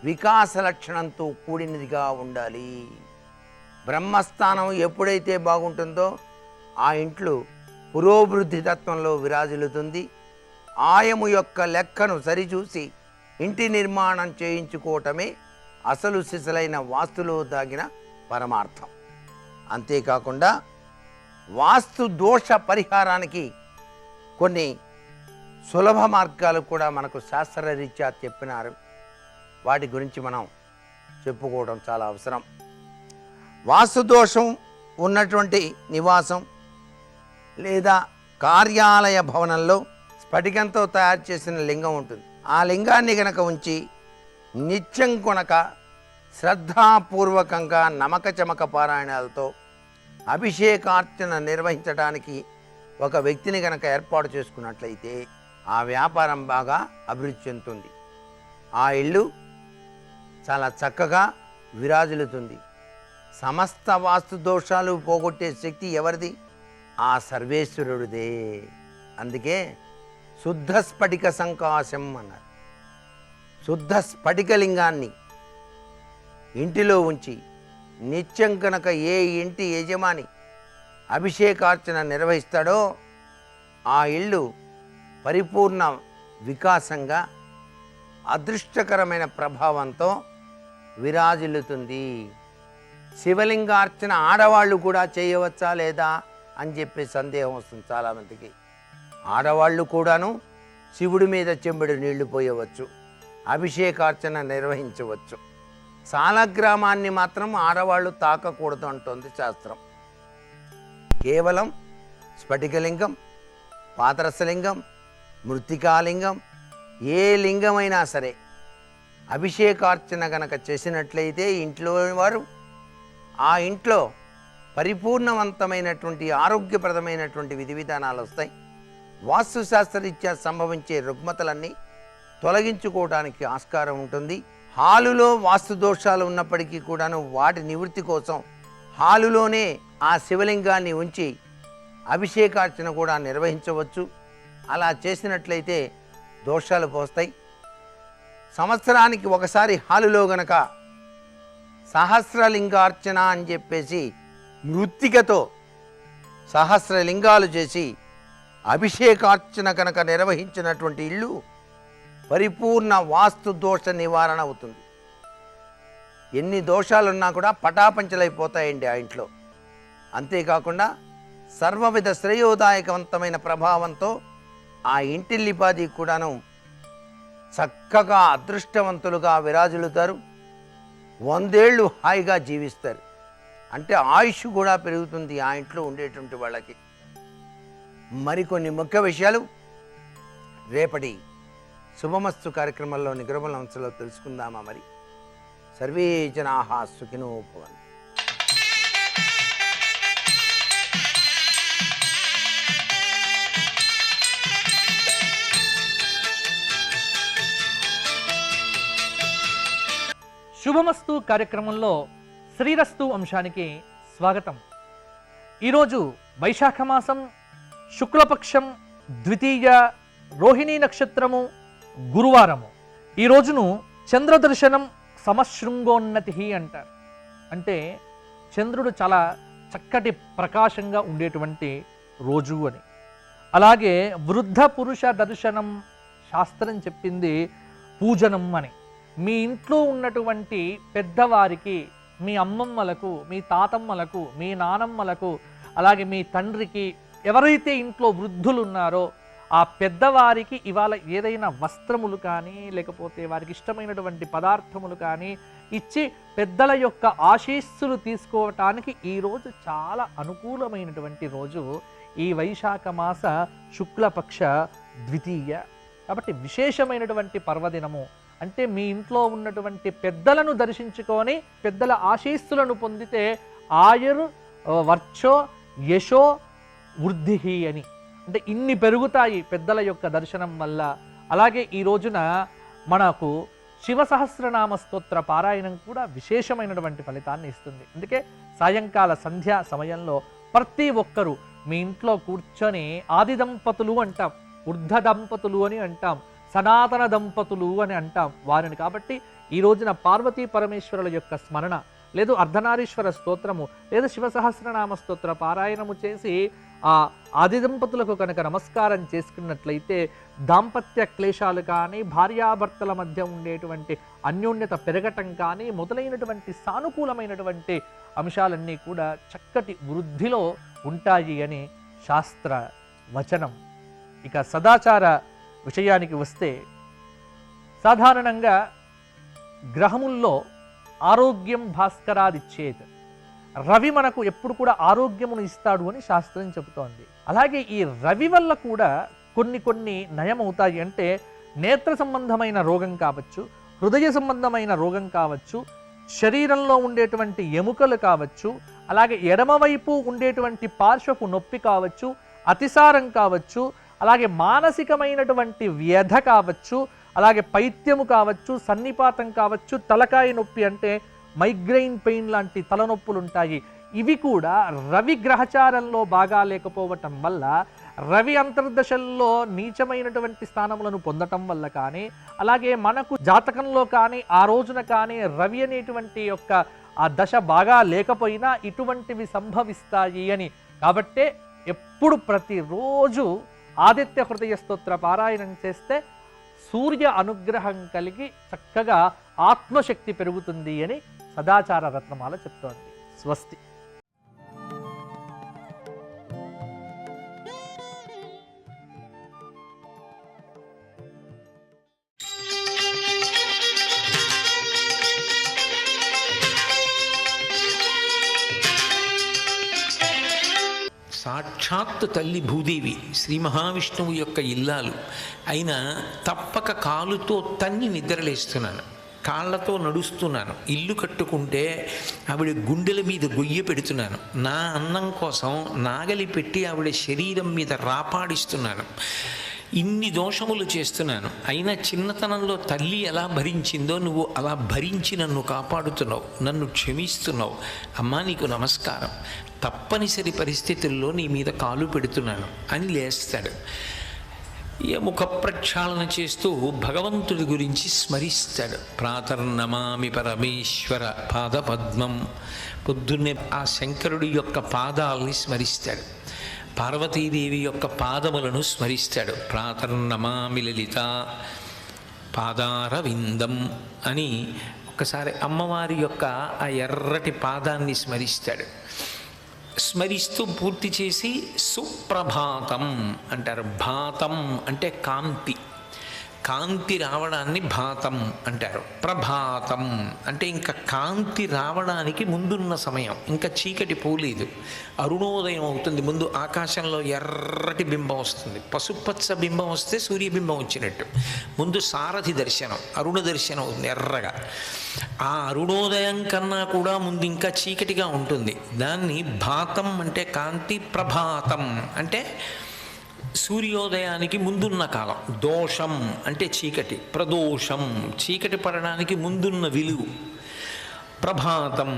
S2: వికాస లక్షణంతో కూడినదిగా ఉండాలి. బ్రహ్మస్థానం ఎప్పుడైతే బాగుంటుందో ఆ ఇంట్లో పురోభివృద్ధి తత్వంలో విరాజిల్లుతుంది. ఆయము యొక్క లెక్కను సరిచూసి ఇంటి నిర్మాణం చేయించుకోవటమే అసలు సిసలైన వాస్తులో దాగిన పరమార్థం. అంతేకాకుండా వాస్తు దోష పరిహారానికి కొన్ని సులభ మార్గాలు కూడా మనకు శాస్త్రరీత్యా చెప్పినారు. వాటి గురించి మనం చెప్పుకోవడం చాలా అవసరం. వాస్తు దోషం ఉన్నటువంటి నివాసం లేదా కార్యాలయ భవనంలో స్ఫటికంతో తయారు చేసిన లింగం ఉంటుంది. ఆ లింగాన్ని గనక ఉంచి నిత్యం కొనక శ్రద్ధాపూర్వకంగా నమక చమక పారాయణాలతో అభిషేకార్చన నిర్వహించడానికి ఒక వ్యక్తిని గనక ఏర్పాటు చేసుకున్నట్లయితే ఆ వ్యాపారం బాగా అభివృద్ధి చెందుతుంది. ఆ ఇల్లు చాలా చక్కగా విరాజిల్లుతుంది. సమస్త వాస్తు దోషాలు పోగొట్టే శక్తి ఎవరిది? ఆ సర్వేశ్వరుడిదే. అందుకే శుద్ధ స్ఫటిక సంకాశం అన్నారు. శుద్ధ స్ఫటికలింగాన్ని ఇంటిలో ఉంచి నిత్యం కనుక ఏ ఇంటి యజమాని అభిషేకార్చన నిర్వహిస్తాడో ఆ ఇల్లు పరిపూర్ణ వికాసంగా అదృష్టకరమైన ప్రభావంతో విరాజిల్లుతుంది. శివలింగార్చన ఆడవాళ్ళు కూడా చేయవచ్చా లేదా అని చెప్పే సందేహం వస్తుంది చాలామందికి. ఆడవాళ్ళు కూడాను శివుడి మీద చెంబుడు నీళ్లు పోయవచ్చు, అభిషేకార్చన నిర్వహించవచ్చు. సాలగ్రామాన్ని మాత్రం ఆడవాళ్ళు తాకకూడదు అంటోంది శాస్త్రం. కేవలం స్ఫటికలింగం, పాదరసలింగం, మృత్తికాలింగం, ఏ లింగమైనా సరే అభిషేకార్చన గనక చేసినట్లయితే ఇంట్లో వారు ఆ ఇంట్లో పరిపూర్ణవంతమైనటువంటి ఆరోగ్యప్రదమైనటువంటి విధి విధానాలు వస్తాయి. వాస్తుశాస్త్రరీత్యా సంభవించే రుగ్మతలన్నీ తొలగించుకోవడానికి ఆస్కారం ఉంటుంది. హాలులో వాస్తు దోషాలు ఉన్నప్పటికీ కూడాను వాటి నివృత్తి కోసం హాలులోనే ఆ శివలింగాన్ని ఉంచి అభిషేకార్చన కూడా నిర్వహించవచ్చు. అలా చేసినట్లయితే దోషాలు పోస్తాయి. సంవత్సరానికి ఒకసారి హాలులో గనక సహస్రలింగార్చన అని చెప్పేసి మృత్తికతో సహస్రలింగాలు చేసి అభిషేకార్చన కనుక నిర్వహించినటువంటి ఇల్లు పరిపూర్ణ వాస్తు దోష నివారణ అవుతుంది. ఎన్ని దోషాలున్నా కూడా పటాపంచలైపోతాయండి ఆ ఇంట్లో. అంతేకాకుండా సర్వవిధ శ్రేయోదాయకవంతమైన ప్రభావంతో ఆ ఇంటిల్లిపాది కూడాను చక్కగా అదృష్టవంతులుగా విరాజిల్లుతారు. 100 ఏళ్ళు హాయిగా జీవిస్తారు. అంటే ఆయుష్ కూడా పెరుగుతుంది ఆ ఇంట్లో ఉండేటువంటి వాళ్ళకి. మరికొన్ని ముఖ్య విషయాలు రేపటి శుభమస్తు కార్యక్రమంలోని గురుబల అంశంలో తెలుసుకుందామా? మరి సర్వే జనాః సుఖినో భవంతు.
S3: శుభమస్తు కార్యక్రమంలో శ్రీరస్తు అంశానికి స్వాగతం. ఈరోజు వైశాఖ మాసం శుక్లపక్షం ద్వితీయ రోహిణీ నక్షత్రము గురువారము. ఈ రోజును చంద్రదర్శనం సమశృంగోన్నతి అంటారు. అంటే చంద్రుడు చాలా చక్కటి ప్రకాశంగా ఉండేటువంటి రోజు అని. అలాగే వృద్ధ పురుష దర్శనం శాస్త్రం చెప్పింది పూజనం అని. మీ ఇంట్లో ఉన్నటువంటి పెద్దవారికి, మీ అమ్మమ్మలకు, మీ తాతమ్మలకు, మీ నానమ్మలకు, అలాగే మీ తండ్రికి, ఎవరైతే ఇంట్లో వృద్ధులు ఉన్నారో ఆ పెద్దవారికి ఇవాళ ఏదైనా వస్త్రములు కానీ లేకపోతే వారికి ఇష్టమైనటువంటి పదార్థములు కానీ ఇచ్చి పెద్దల యొక్క ఆశీస్సులు తీసుకోవటానికి ఈరోజు చాలా అనుకూలమైనటువంటి రోజు ఈ వైశాఖ మాస శుక్లపక్ష ద్వితీయ. కాబట్టి విశేషమైనటువంటి పర్వదినము. అంటే మీ ఇంట్లో ఉన్నటువంటి పెద్దలను దర్శించుకొని పెద్దల ఆశీస్సులను పొందితే ఆయుర్ వర్చో యశో వృద్ధి అని. అంటే ఇన్ని పెరుగుతాయి పెద్దల యొక్క దర్శనం వల్ల. అలాగే ఈ రోజున మనకు శివ సహస్రనామ స్తోత్ర పారాయణం కూడా విశేషమైనటువంటి ఫలితాన్ని ఇస్తుంది. అందుకే సాయంకాల సంధ్యా సమయంలో ప్రతి ఒక్కరూ మీ ఇంట్లో కూర్చొని ఆది దంపతులు అంటాం, వృద్ధ దంపతులు అని అంటాం, సనాతన దంపతులు అని అంటాం వారిని. కాబట్టి ఈ రోజున పార్వతీ పరమేశ్వరుల యొక్క స్మరణ, లేదు అర్ధనారీశ్వర స్తోత్రము, లేదా శివ సహస్రనామ స్తోత్ర పారాయణము చేసి ఆ ఆది దంపతులకు కనుక నమస్కారం చేసుకున్నట్లయితే దాంపత్య క్లేశాలు కానీ, భార్యాభర్తల మధ్య ఉండేటువంటి అన్యోన్యత పెరగటం కానీ మొదలైనటువంటి సానుకూలమైనటువంటి అంశాలన్నీ కూడా చక్కటి వృద్ధిలో ఉంటాయి అని శాస్త్ర వచనం. ఇక సదాచార విషయానికి వస్తే సాధారణంగా గ్రహముల్లో ఆరోగ్యం భాస్కరాదిచ్చేది. రవి మనకు ఎప్పుడు కూడా ఆరోగ్యమును ఇస్తాడు అని శాస్త్రం చెబుతోంది. అలాగే ఈ రవి వల్ల కూడా కొన్ని నయమవుతాయి. అంటే నేత్ర సంబంధమైన రోగం కావచ్చు, హృదయ సంబంధమైన రోగం కావచ్చు, శరీరంలో ఉండేటువంటి ఎముకలు కావచ్చు, అలాగే ఎడమవైపు ఉండేటువంటి పార్శ్వపు నొప్పి కావచ్చు, అతిసారం కావచ్చు, అలాగే మానసికమైనటువంటి వ్యధ కావచ్చు, అలాగే పైత్యము కావచ్చు, సన్నిపాతం కావచ్చు, తలకాయ నొప్పి అంటే మైగ్రెయిన్ పెయిన్ లాంటి తలనొప్పులు ఉంటాయి. ఇవి కూడా రవి గ్రహచారంలో బాగా లేకపోవటం వల్ల, రవి అంతర్దశల్లో నీచమైనటువంటి స్థానములను పొందటం వల్ల కానీ, అలాగే మనకు జాతకంలో కానీ ఆ రోజున కానీ రవి అనేటువంటి యొక్క ఆ దశ బాగా లేకపోయినా ఇటువంటివి సంభవిస్తాయి అని. కాబట్టే ఎప్పుడు ప్రతిరోజు ఆదిత్య హృదయ స్తోత్ర పారాయణం చేస్తే సూర్య అనుగ్రహం కలిగి చక్కగా ఆత్మశక్తి పెరుగుతుంది అని సదాచార రత్నమాల చెప్తోంది. స్వస్తి.
S4: సాక్షాత్తు తల్లి భూదేవి శ్రీ మహావిష్ణువు యొక్క ఇల్లాలు అయినా తప్పక కాలుతో తన్ని నిద్రలేస్తున్నాను, కాళ్ళతో నడుస్తున్నాను, ఇల్లు కట్టుకుంటే ఆవిడ గుండెల మీద గొయ్య పెడుతున్నాను, నా అన్నం కోసం నాగలి పెట్టి ఆవిడ శరీరం మీద రాపాడిస్తున్నాను, ఇన్ని దోషములు చేస్తున్నాను. అయినా చిన్నతనంలో తల్లి ఎలా భరించిందో నువ్వు అలా భరించి నన్ను కాపాడుతున్నావు, నన్ను క్షమిస్తున్నావు. అమ్మా నీకు నమస్కారం, తప్పనిసరి పరిస్థితుల్లో నీ మీద కాలు పెడుతున్నాను అని లేస్తాడు. ముఖ ప్రక్షాళన చేస్తూ భగవంతుడి గురించి స్మరిస్తాడు. ప్రాతర్నమామి పరమేశ్వర పాదపద్మం. పొద్దున్నే ఆ శంకరుడి యొక్క పాదాలని స్మరిస్తాడు, పార్వతీదేవి యొక్క పాదములను స్మరిస్తాడు. ప్రాతర్నమామి లలిత. పాదారవిందం అని ఒకసారి అమ్మవారి యొక్క ఆ ఎర్రటి పాదాన్ని స్మరిస్తాడు. స్మరిస్తూ పూర్తి చేసి సుప్రభాతం అంటారు. భాతం అంటే కాంతి, కాంతి రావడాన్ని భాతం అంటారు. ప్రభాతం అంటే ఇంకా కాంతి రావడానికి ముందున్న సమయం, ఇంకా చీకటి పోలేదు, అరుణోదయం అవుతుంది. ముందు ఆకాశంలో ఎర్రటి బింబం వస్తుంది, పసుపచ్చ బింబం వస్తే సూర్యబింబం వచ్చినట్టు. ముందు సారథి దర్శనం, అరుణ దర్శనం అవుతుంది ఎర్రగా. ఆ అరుణోదయం కన్నా కూడా ముందు ఇంకా చీకటిగా ఉంటుంది. దాన్ని భాతం అంటే కాంతి, ప్రభాతం అంటే సూర్యోదయానికి ముందున్న కాలం. దోషం అంటే చీకటి, ప్రదోషం చీకటి పడడానికి ముందున్న వెలుగు. ప్రభాతం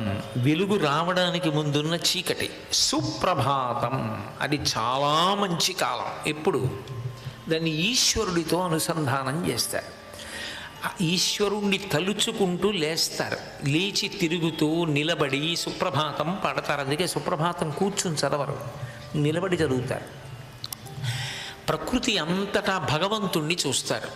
S4: వెలుగు రావడానికి ముందున్న చీకటి. సుప్రభాతం అది చాలా మంచి కాలం. ఎప్పుడు దాన్ని ఈశ్వరుడితో అనుసంధానం చేస్తారు. ఈశ్వరుణ్ణి తలుచుకుంటూ లేస్తారు, లేచి తిరుగుతూ నిలబడి సుప్రభాతం పాడతారు. అందుకే సుప్రభాతం కూర్చుని చదవరు, నిలబడి చదువుతారు. ప్రకృతి అంతటా భగవంతుణ్ణి చూస్తారు.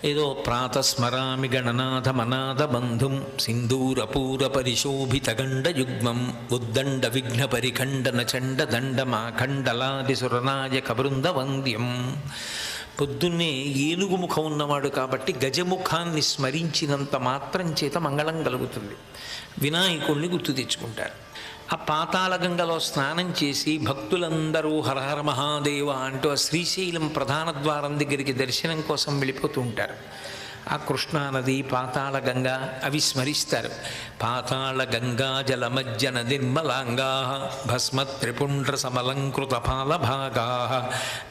S4: ఏదో ప్రాతస్మరామి గణనాథ మనాథ బంధుం సింధూరపూర పరిశోభిత గండ యుగ్మం ఉద్దండ విఘ్న పరిఖండన చండ దండమాఖండలాది సురనాయక బృంద వంద్యం. పొద్దున్నే ఏనుగు ముఖం ఉన్నవాడు కాబట్టి గజముఖాన్ని స్మరించినంత మాత్రం చేత మంగళం కలుగుతుంది. వినాయకుణ్ణి గుర్తు తెచ్చుకుంటారు. ఆ పాతాళగంగలో స్నానం చేసి భక్తులందరూ హరహర మహాదేవ అంటూ ఆ శ్రీశైలం ప్రధాన ద్వారం దగ్గరికి దర్శనం కోసం వెళ్ళిపోతూ ఉంటారు. ఆ కృష్ణానది, పాతాళగంగా అవి స్మరిస్తారు. పాతాళగంగా జలమజ్జన నిర్మలాంగా భస్మ త్రిపుండ్ర సమలంకృత పాలభాగా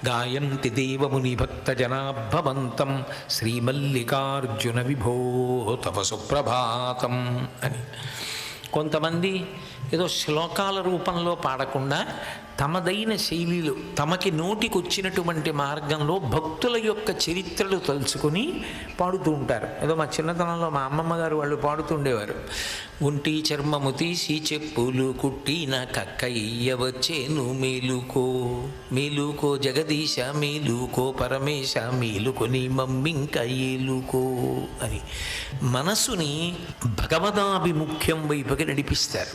S4: గాయంతి దేవముని భక్త జనాభవంతం శ్రీమల్లికార్జున విభో తవ సుప్రభాతం అని. కొంతమంది ఏదో శ్లోకాల రూపంలో పాడకుండా తమదైన శైలిలో తమకి నోటికొచ్చినటువంటి మార్గంలో భక్తుల యొక్క చరిత్రలు తలుచుకొని పాడుతూ ఉంటారు. ఏదో మా చిన్నతనంలో మా అమ్మమ్మ గారు వాళ్ళు పాడుతుండేవారు. ఒంటి చర్మము తీసి చెప్పులు కుట్టిన కక్కయ్య వచ్చేను మేలుకో మేలుకో జగదీశ మేలుకో పరమేశ మేలుకొని మమ్మింక ఏలుకో అని మనసుని భగవదాభిముఖ్యం వైపుకి నడిపిస్తారు,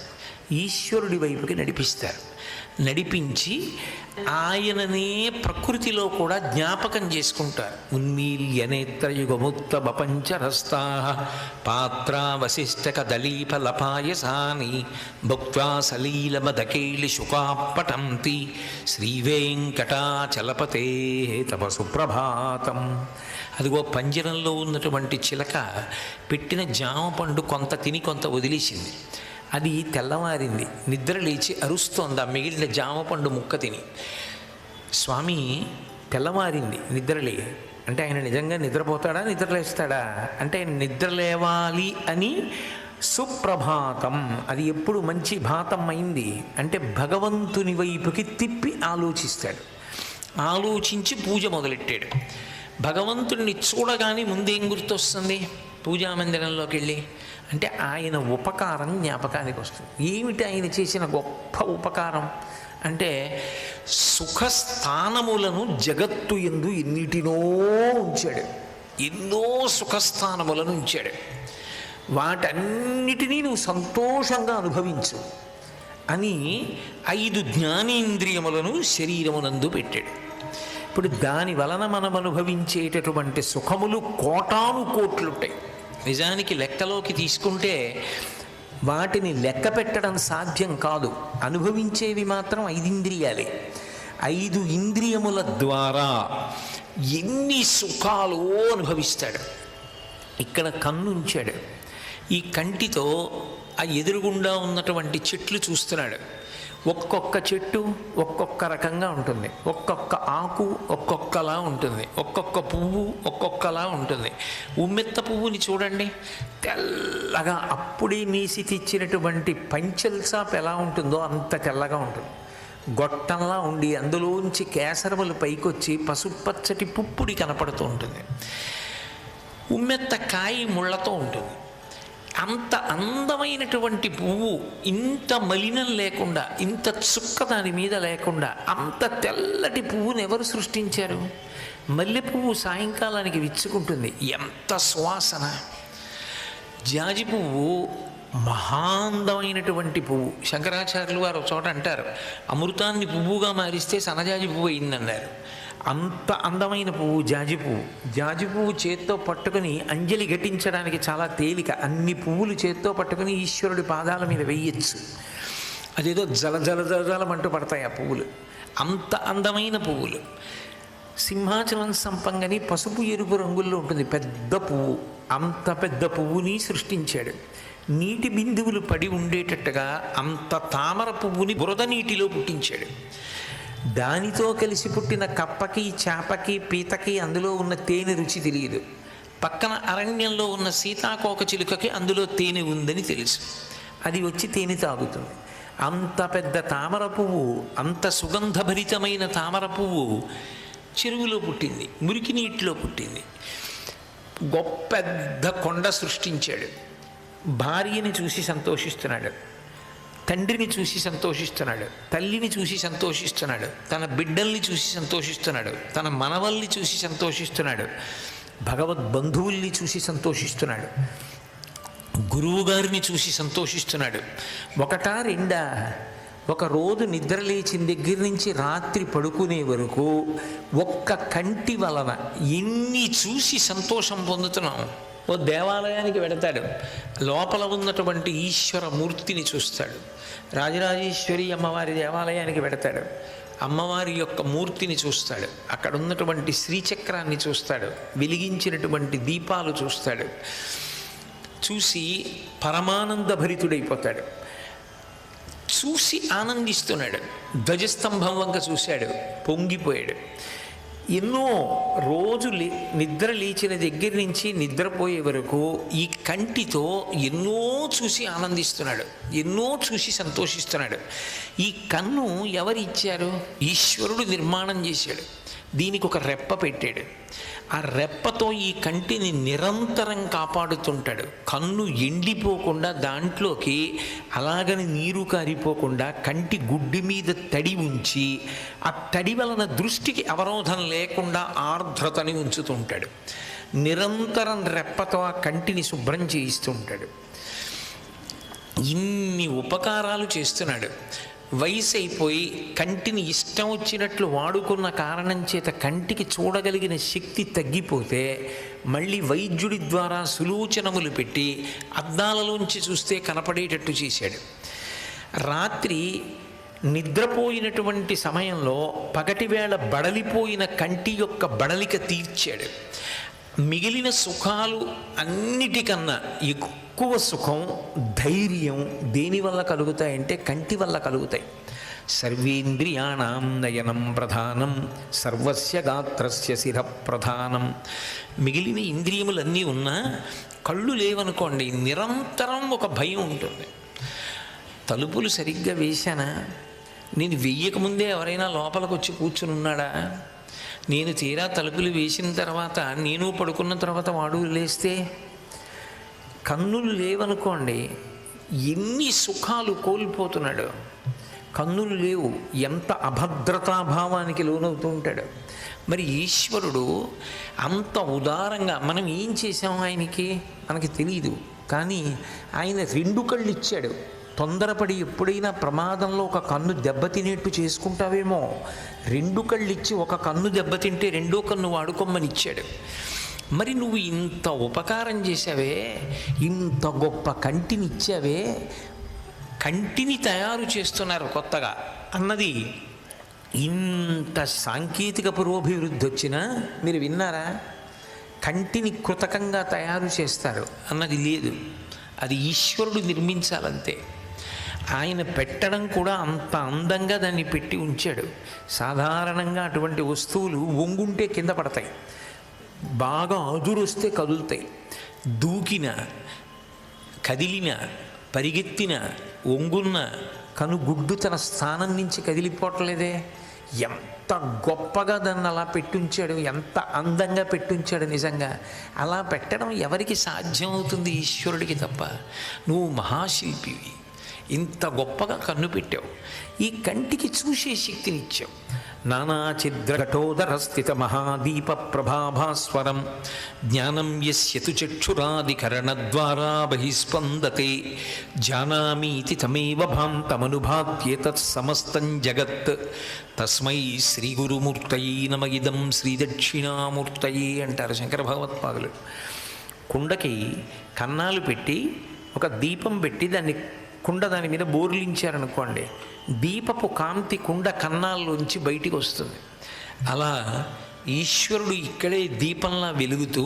S4: ఈశ్వరుడి వైపుకి నడిపిస్తారు. నడిపించి ఆయననే ప్రకృతిలో కూడా జ్ఞాపకం చేసుకుంటారు. ఉన్మీల్యనేత్రయుగముత్త బపంచరస్తా పాత్రావశిష్ట కదలీఫలపాయసాని భుక్త్వా సలీలమదకేళి శుకాపటంతి శ్రీవేంకటాచలపతే తవ సుప్రభాతం. అదిగో పంజరంలో ఉన్నటువంటి చిలక పెట్టిన జామ పండు కొంత తిని కొంత వదిలేసింది. అది తెల్లవారింది, నిద్ర లేచి అరుస్తోంది ఆ మిగిలిన జామపండు ముక్క తిని. స్వామి తెల్లవారింది నిద్రలే అంటే ఆయన నిజంగా నిద్రపోతాడా, నిద్రలేస్తాడా అంటే ఆయన నిద్రలేవాలి అని సుప్రభాతం. అది ఎప్పుడు మంచి భాతం అయింది అంటే భగవంతుని వైపుకి తిప్పి ఆలోచిస్తాడు. ఆలోచించి పూజ మొదలెట్టాడు. భగవంతుడిని చూడగానే ముందేం గుర్తొస్తుంది పూజామందిరంలోకి వెళ్ళి అంటే ఆయన ఉపకారం జ్ఞాపకానికి వస్తుంది. ఏమిటి ఆయన చేసిన గొప్ప ఉపకారం అంటే సుఖస్థానములను జగత్తు యందు ఎన్నిటినో ఉంచాడు, ఎన్నో సుఖస్థానములను ఉంచాడు. వాటన్నిటినీ నువ్వు సంతోషంగా అనుభవించు అని 5 జ్ఞానేంద్రియములను శరీరమునందు పెట్టాడు. ఇప్పుడు దాని వలన మనం అనుభవించేటటువంటి సుఖములు కోటాను కోట్లుంటాయి. నిజానికి లెక్కలోకి తీసుకుంటే వాటిని లెక్క పెట్టడం సాధ్యం కాదు. అనుభవించేవి మాత్రం 5 ఇంద్రియాలే. 5 ఇంద్రియముల ద్వారా ఎన్ని సుఖాలు అనుభవిస్తాడు. ఇక్కడ కన్ను ఉంచాడు. ఈ కంటితో ఆ ఎదురుగుండా ఉన్నటువంటి చెట్లు చూస్తున్నాడు. ఒక్కొక్క చెట్టు ఒక్కొక్క రకంగా ఉంటుంది, ఒక్కొక్క ఆకు ఒక్కొక్కలా ఉంటుంది, ఒక్కొక్క పువ్వు ఒక్కొక్కలా ఉంటుంది. ఉమ్మెత్త పువ్వుని చూడండి, తెల్లగా అప్పుడే నేసి తెచ్చినటువంటి పంచల్ సాప్ ఎలా ఉంటుందో అంత తెల్లగా ఉంటుంది. గొట్టంలా ఉండి అందులోంచి కేసరములు పైకొచ్చి పసుపచ్చటి పుప్పుడి కనపడుతూ ఉంటుంది. ఉమ్మెత్త కాయ ముళ్ళతో ఉంటుంది. అంత అందమైనటువంటి పువ్వు ఇంత మలినం లేకుండా, ఇంత చుక్క దాని మీద లేకుండా అంత తెల్లటి పువ్వును ఎవరు సృష్టించారు? మల్లె పువ్వు సాయంకాలానికి విచ్చుకుంటుంది, ఎంత సువాసన. జాజి పువ్వు మహాందమైనటువంటి పువ్వు. శంకరాచార్యులు వారు ఒక చోట అంటారు, అమృతాన్ని పువ్వుగా మారిస్తే సన్నజాజి పువ్వు అయిందన్నారు. అంత అందమైన పువ్వు జాజి పువ్వు. జాజి పువ్వు చేత్తో పట్టుకుని అంజలి ఘటించడానికి చాలా తేలిక. అన్ని పువ్వులు చేత్తో పట్టుకుని ఈశ్వరుడి పాదాల మీద వెయ్యొచ్చు. అదేదో జల జల జలమంటూ పడతాయి ఆ పువ్వులు. అంత అందమైన పువ్వులు. సింహాచలం సంపంగని పసుపు ఎరుపు రంగుల్లో ఉంటుంది పెద్ద పువ్వు. అంత పెద్ద పువ్వుని సృష్టించాడు. నీటి బిందువులు పడి ఉండేటట్టుగా అంత తామర పువ్వుని బురద నీటిలో పుట్టించాడు. దానితో కలిసి పుట్టిన కప్పకి, చేపకి, పీతకి అందులో ఉన్న తేనె రుచి తెలియదు. పక్కన అరణ్యంలో ఉన్న సీతాకోక చిలుకకి అందులో తేనె ఉందని తెలుసు. అది వచ్చి తేనె తాగుతుంది. అంత పెద్ద తామర పువ్వు, అంత సుగంధభరితమైన తామర పువ్వు చెరువులో పుట్టింది, మురికి నీటిలో పుట్టింది. గొప్ప పెద్ద కొండ సృష్టించాడు. భార్యని చూసి సంతోషిస్తున్నాడు, తండ్రిని చూసి సంతోషిస్తున్నాడు, తల్లిని చూసి సంతోషిస్తున్నాడు, తన బిడ్డల్ని చూసి సంతోషిస్తున్నాడు, తన మనవల్ని చూసి సంతోషిస్తున్నాడు, భగవద్బంధువుల్ని చూసి సంతోషిస్తున్నాడు, గురువుగారిని చూసి సంతోషిస్తున్నాడు. ఒకటా రెండా? ఒక రోజు నిద్ర లేచిన దగ్గర నుంచి రాత్రి పడుకునే వరకు ఒక్క కంటి వలన ఎన్ని చూసి సంతోషం పొందుతున్నాం. ఓ దేవాలయానికి వెడతాడు, లోపల ఉన్నటువంటి ఈశ్వర మూర్తిని చూస్తాడు. రాజరాజేశ్వరి అమ్మవారి దేవాలయానికి వెడతాడు, అమ్మవారి యొక్క మూర్తిని చూస్తాడు. అక్కడ ఉన్నటువంటి శ్రీచక్రాన్ని చూస్తాడు, వెలిగించినటువంటి దీపాలు చూస్తాడు. చూసి పరమానంద భరితుడైపోతాడు. చూసి ఆనందిస్తున్నాడు. ధ్వజస్తంభం వంక చూశాడు, పొంగిపోయాడు. ఎన్నో రోజు నిద్ర లేచిన దగ్గర నుంచి నిద్రపోయే వరకు ఈ కంటితో ఎన్నో చూసి ఆనందిస్తున్నాడు, ఎన్నో చూసి సంతోషిస్తున్నాడు. ఈ కన్ను ఎవరిచ్చారు? ఈశ్వరుడు నిర్మాణం చేశాడు. దీనికి ఒక రెప్ప పెట్టాడు. ఆ రెప్పతో ఈ కంటిని నిరంతరం కాపాడుతుంటాడు. కన్ను ఎండిపోకుండా, దాంట్లోకి అలాగని నీరు కారిపోకుండా కంటి గుడ్డి మీద తడి ఉంచి ఆ తడి వలన దృష్టికి అవరోధం లేకుండా ఆర్ద్రతని ఉంచుతుంటాడు. నిరంతరం రెప్పతో ఆ కంటిని శుభ్రం చేయిస్తూ ఉంటాడు. ఇన్ని ఉపకారాలు చేస్తున్నాడు. వయసు అయిపోయి కంటిని ఇష్టం వచ్చినట్లు వాడుకున్న కారణం చేత కంటికి చూడగలిగిన శక్తి తగ్గిపోతే మళ్ళీ వైద్యుడి ద్వారా సులోచనములు పెట్టి అద్దాలలోంచి చూస్తే కనపడేటట్టు చేశాడు. రాత్రి నిద్రపోయినటువంటి సమయంలో పగటివేళ బడలిపోయిన కంటి యొక్క బడలిక తీర్చాడు. మిగిలిన సుఖాలు అన్నిటికన్నా ఎక్కువ సుఖం, ధైర్యం దేనివల్ల కలుగుతాయంటే కంటి వల్ల కలుగుతాయి. సర్వేంద్రియాణం నయనం ప్రధానం సర్వస్య గాత్రస్య శిర ప్రధానం. మిగిలిన ఇంద్రియములన్నీ ఉన్నా కళ్ళు లేవనుకోండి, నిరంతరం ఒక భయం ఉంటుంది. తలుపులు సరిగ్గా వేశానా? నేను వెయ్యకముందే ఎవరైనా లోపలికి వచ్చి కూర్చుని ఉన్నాడా? నేను తీరా తలుపులు వేసిన తర్వాత, నేను పడుకున్న తర్వాత వాడు లేస్తే? కన్నులు లేవనుకోండి, ఎన్ని సుఖాలు కోల్పోతున్నాడు. కన్నులు లేవు, ఎంత అభద్రతాభావానికి లోనవుతూ ఉంటాడు. మరి ఈశ్వరుడు అంత ఉదారంగా, మనం ఏం చేసాం ఆయనకి మనకి తెలియదు, కానీ ఆయన 2 కళ్ళు ఇచ్చాడు. తొందరపడి ఎప్పుడైనా ప్రమాదంలో ఒక కన్ను దెబ్బతినేట్టు చేసుకుంటావేమో, 2 కళ్ళు ఇచ్చి ఒక కన్ను దెబ్బతింటే 2వ కన్ను వాడుకోమని ఇచ్చాడు. మరి నువ్వు ఇంత ఉపకారం చేశావే, ఇంత గొప్ప కంటిని ఇచ్చావే, కంటిని తయారు చేస్తున్నారు కొత్తగా అన్నది ఇంత సాంకేతిక పురోభివృద్ధి వచ్చినా మీరు విన్నారా? కంటిని కృతకంగా తయారు చేస్తారు అన్నది లేదు. అది ఈశ్వరుడు నిర్మించాలంతే. ఆయన పెట్టడం కూడా అంత అందంగా దాన్ని పెట్టి ఉంచాడు. సాధారణంగా అటువంటి వస్తువులు వంగుంటే కింద పడతాయి, బాగా అదురొస్తే కదులుతాయి. దూకిన, కదిలిన, పరిగెత్తిన, వంగున్న కనుగుడ్డు తన స్థానం నుంచి కదిలిపోవట్లేదే. ఎంత గొప్పగా దాన్ని అలా పెట్టుంచాడు, ఎంత అందంగా పెట్టుంచాడు. నిజంగా అలా పెట్టడం ఎవరికి సాధ్యమవుతుంది? ఈశ్వరుడికి తప్ప. నువ్వు మహాశిల్పివి, ఇంత గొప్పగా కన్ను పెట్టావు, ఈ కంటికి చూసే శక్తిని ఇచ్చావు. నానాఛిద్రఘటోదరస్థితమహాదీపప్రభాభాస్వరం జ్ఞానం యస్యతు చక్షురాదికరణద్వారా బహిస్పందతే జానామీతి తమేవ భాంతమనుభాత్యేతత్ సమస్తం జగత్ తస్మై శ్రీగురుమూర్తయే నమ ఇదం శ్రీదక్షిణామూర్తయే అంటారు శంకర భగవత్పాదులు. కుండకి కన్నాలు పెట్టి ఒక దీపం పెట్టి దాని మీద బోర్లించారనుకోండి, దీపపు కాంతి కుండ కన్నాల్లోంచి బయటికి వస్తుంది. అలా ఈశ్వరుడు ఇక్కడే దీపంలా వెలుగుతూ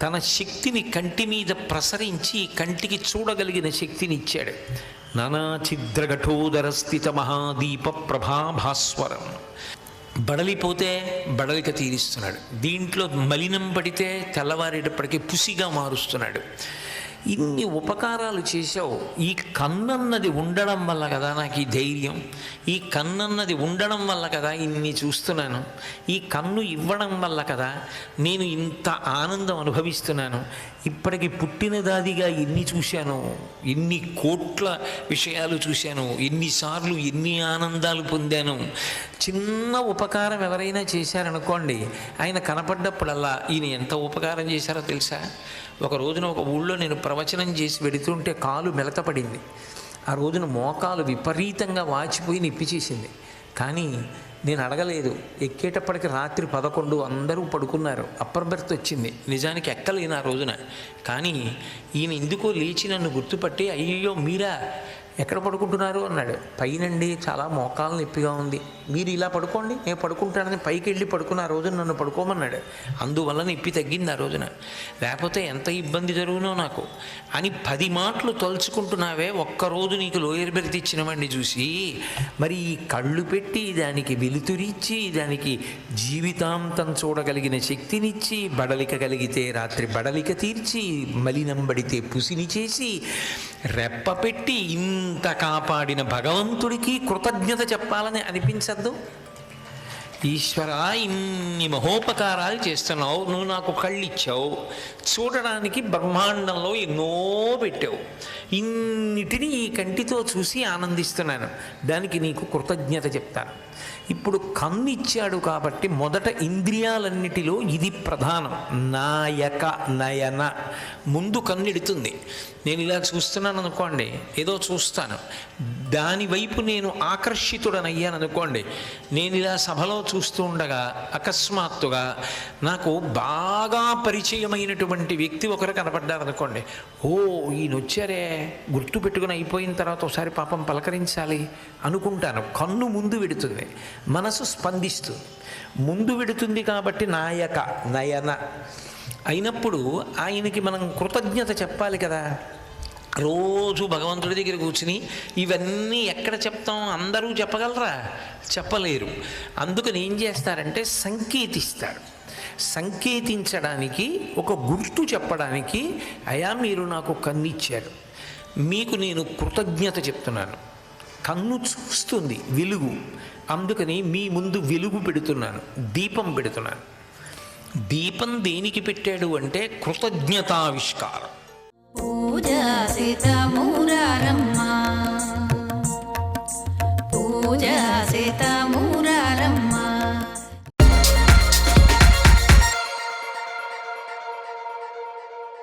S4: తన శక్తిని కంటి మీద ప్రసరించి కంటికి చూడగలిగిన శక్తిని ఇచ్చాడు. నానాఛిద్రఘటోదర స్థిత మహాదీప ప్రభాభాస్వరం. బడలిపోతే బడలిక తీరుస్తున్నాడు, దీంట్లో మలినం పడితే తెల్లవారేటప్పటికీ పుసిగా మారుస్తున్నాడు. ఇన్ని ఉపకారాలు చేశావు. ఈ కన్నన్నది ఉండడం వల్ల కదా నాకు ఈ ధైర్యం, ఈ కన్నన్నది ఉండడం వల్ల కదా ఇన్ని చూస్తున్నాను, ఈ కన్ను ఇవ్వడం వల్ల కదా నేను ఇంత ఆనందం అనుభవిస్తున్నాను. ఇప్పటికి పుట్టినదాదిగా ఎన్ని చూశాను, ఎన్ని కోట్ల విషయాలు చూశాను, ఎన్నిసార్లు ఎన్ని ఆనందాలు పొందాను. చిన్న ఉపకారం ఎవరైనా చేశారనుకోండి, ఆయన కనపడ్డప్పుడల్లా ఈయన ఎంత ఉపకారం చేశారో తెలుసా. ఒక రోజున ఒక ఊళ్ళో నేను ప్రవచనం చేసి వెడుతుంటే కాలు మెలతపడింది. ఆ రోజున మోకాలు విపరీతంగా వాచిపోయి నొప్పి చేసింది. కానీ నేను అడగలేదు. ఎక్కేటప్పటికి రాత్రి 11 అందరూ పడుకున్నారు. అప్పర్ బెర్త్ వచ్చింది. నిజానికి ఎక్కలేను ఆ రోజున. కానీ ఈయన ఎందుకో లేచి నన్ను గుర్తుపట్టి, అయ్యో మీరా ఎక్కడ పడుకుంటున్నారు అన్నాడు. పైనండి చాలా మోకాలు నొప్పిగా ఉంది, మీరు ఇలా పడుకోండి నేను పడుకుంటానని పైకి వెళ్ళి పడుకున్న ఆ రోజున నన్ను పడుకోమన్నాడు. అందువల్ల నొప్పి తగ్గింది ఆ రోజున, లేకపోతే ఎంత ఇబ్బంది జరుగునో నాకు అని 10 మాటలు తలుచుకుంటున్నావే. ఒక్కరోజు నీకు లోయర్ బెర్త్ ఇచ్చిన వాడిని చూసి మరి ఈ కళ్ళు పెట్టి దానికి వెలుతురిచ్చి దానికి జీవితాంతం చూడగలిగిన శక్తినిచ్చి, బడలిక కలిగితే రాత్రి బడలిక తీర్చి, మలినం పడితే పుసిని చేసి, రెప్ప పెట్టి ఇంత కాపాడిన భగవంతుడికి కృతజ్ఞత చెప్పాలని అనిపించద్దు? ఈశ్వర, ఇన్ని మహోపకారాలు చేస్తున్నావు, నువ్వు నాకు కళ్ళు ఇచ్చావు, చూడడానికి బ్రహ్మాండంలో ఎన్నో పెట్టావు, ఇన్నిటినీ ఈ కంటితో చూసి ఆనందిస్తున్నాను, దానికి నీకు కృతజ్ఞత చెప్తాను. ఇప్పుడు కన్ను ఇచ్చాడు కాబట్టి మొదట ఇంద్రియాలన్నిటిలో ఇది ప్రధానం. నాయక నయన, ముందు కన్నెడుతుంది. నేను ఇలా చూస్తున్నాను అనుకోండి, ఏదో చూస్తాను, దానివైపు నేను ఆకర్షితుడనయ్యాను అనుకోండి, నేను ఇలా సభలో చూస్తూ ఉండగా అకస్మాత్తుగా నాకు బాగా పరిచయమైనటువంటి వ్యక్తి ఒకరు కనపడ్డారనుకోండి, ఓ ఈయన వచ్చారే, గుర్తు పెట్టుకుని అయిపోయిన తర్వాత ఒకసారి పాపం పలకరించాలి అనుకుంటాను. కన్ను ముందు వెడుతుంది, మనసు స్పందిస్తుంది. ముందు వెడుతుంది కాబట్టి నాయక నయన అయినప్పుడు ఆయనకి మనం కృతజ్ఞత చెప్పాలి కదా. రోజు భగవంతుడి దగ్గర కూర్చుని ఇవన్నీ ఎక్కడ చెప్తాం? అందరూ చెప్పగలరా? చెప్పలేరు. అందుకని ఏం చేస్తారంటే సంకేతిస్తారు. సంకేతించడానికి, ఒక గుర్తు చెప్పడానికి, అయా మీరు నాకు కన్ను ఇచ్చారు, మీకు నేను కృతజ్ఞత చెప్తున్నాను. కన్ను చూస్తుంది వెలుగు, అందుకని మీ ముందు వెలుగు పెడుతున్నాను, దీపం పెడుతున్నాను. దీపం దేనికి పెట్టాడు అంటే కృతజ్ఞతావిష్కారం.
S5: పూజ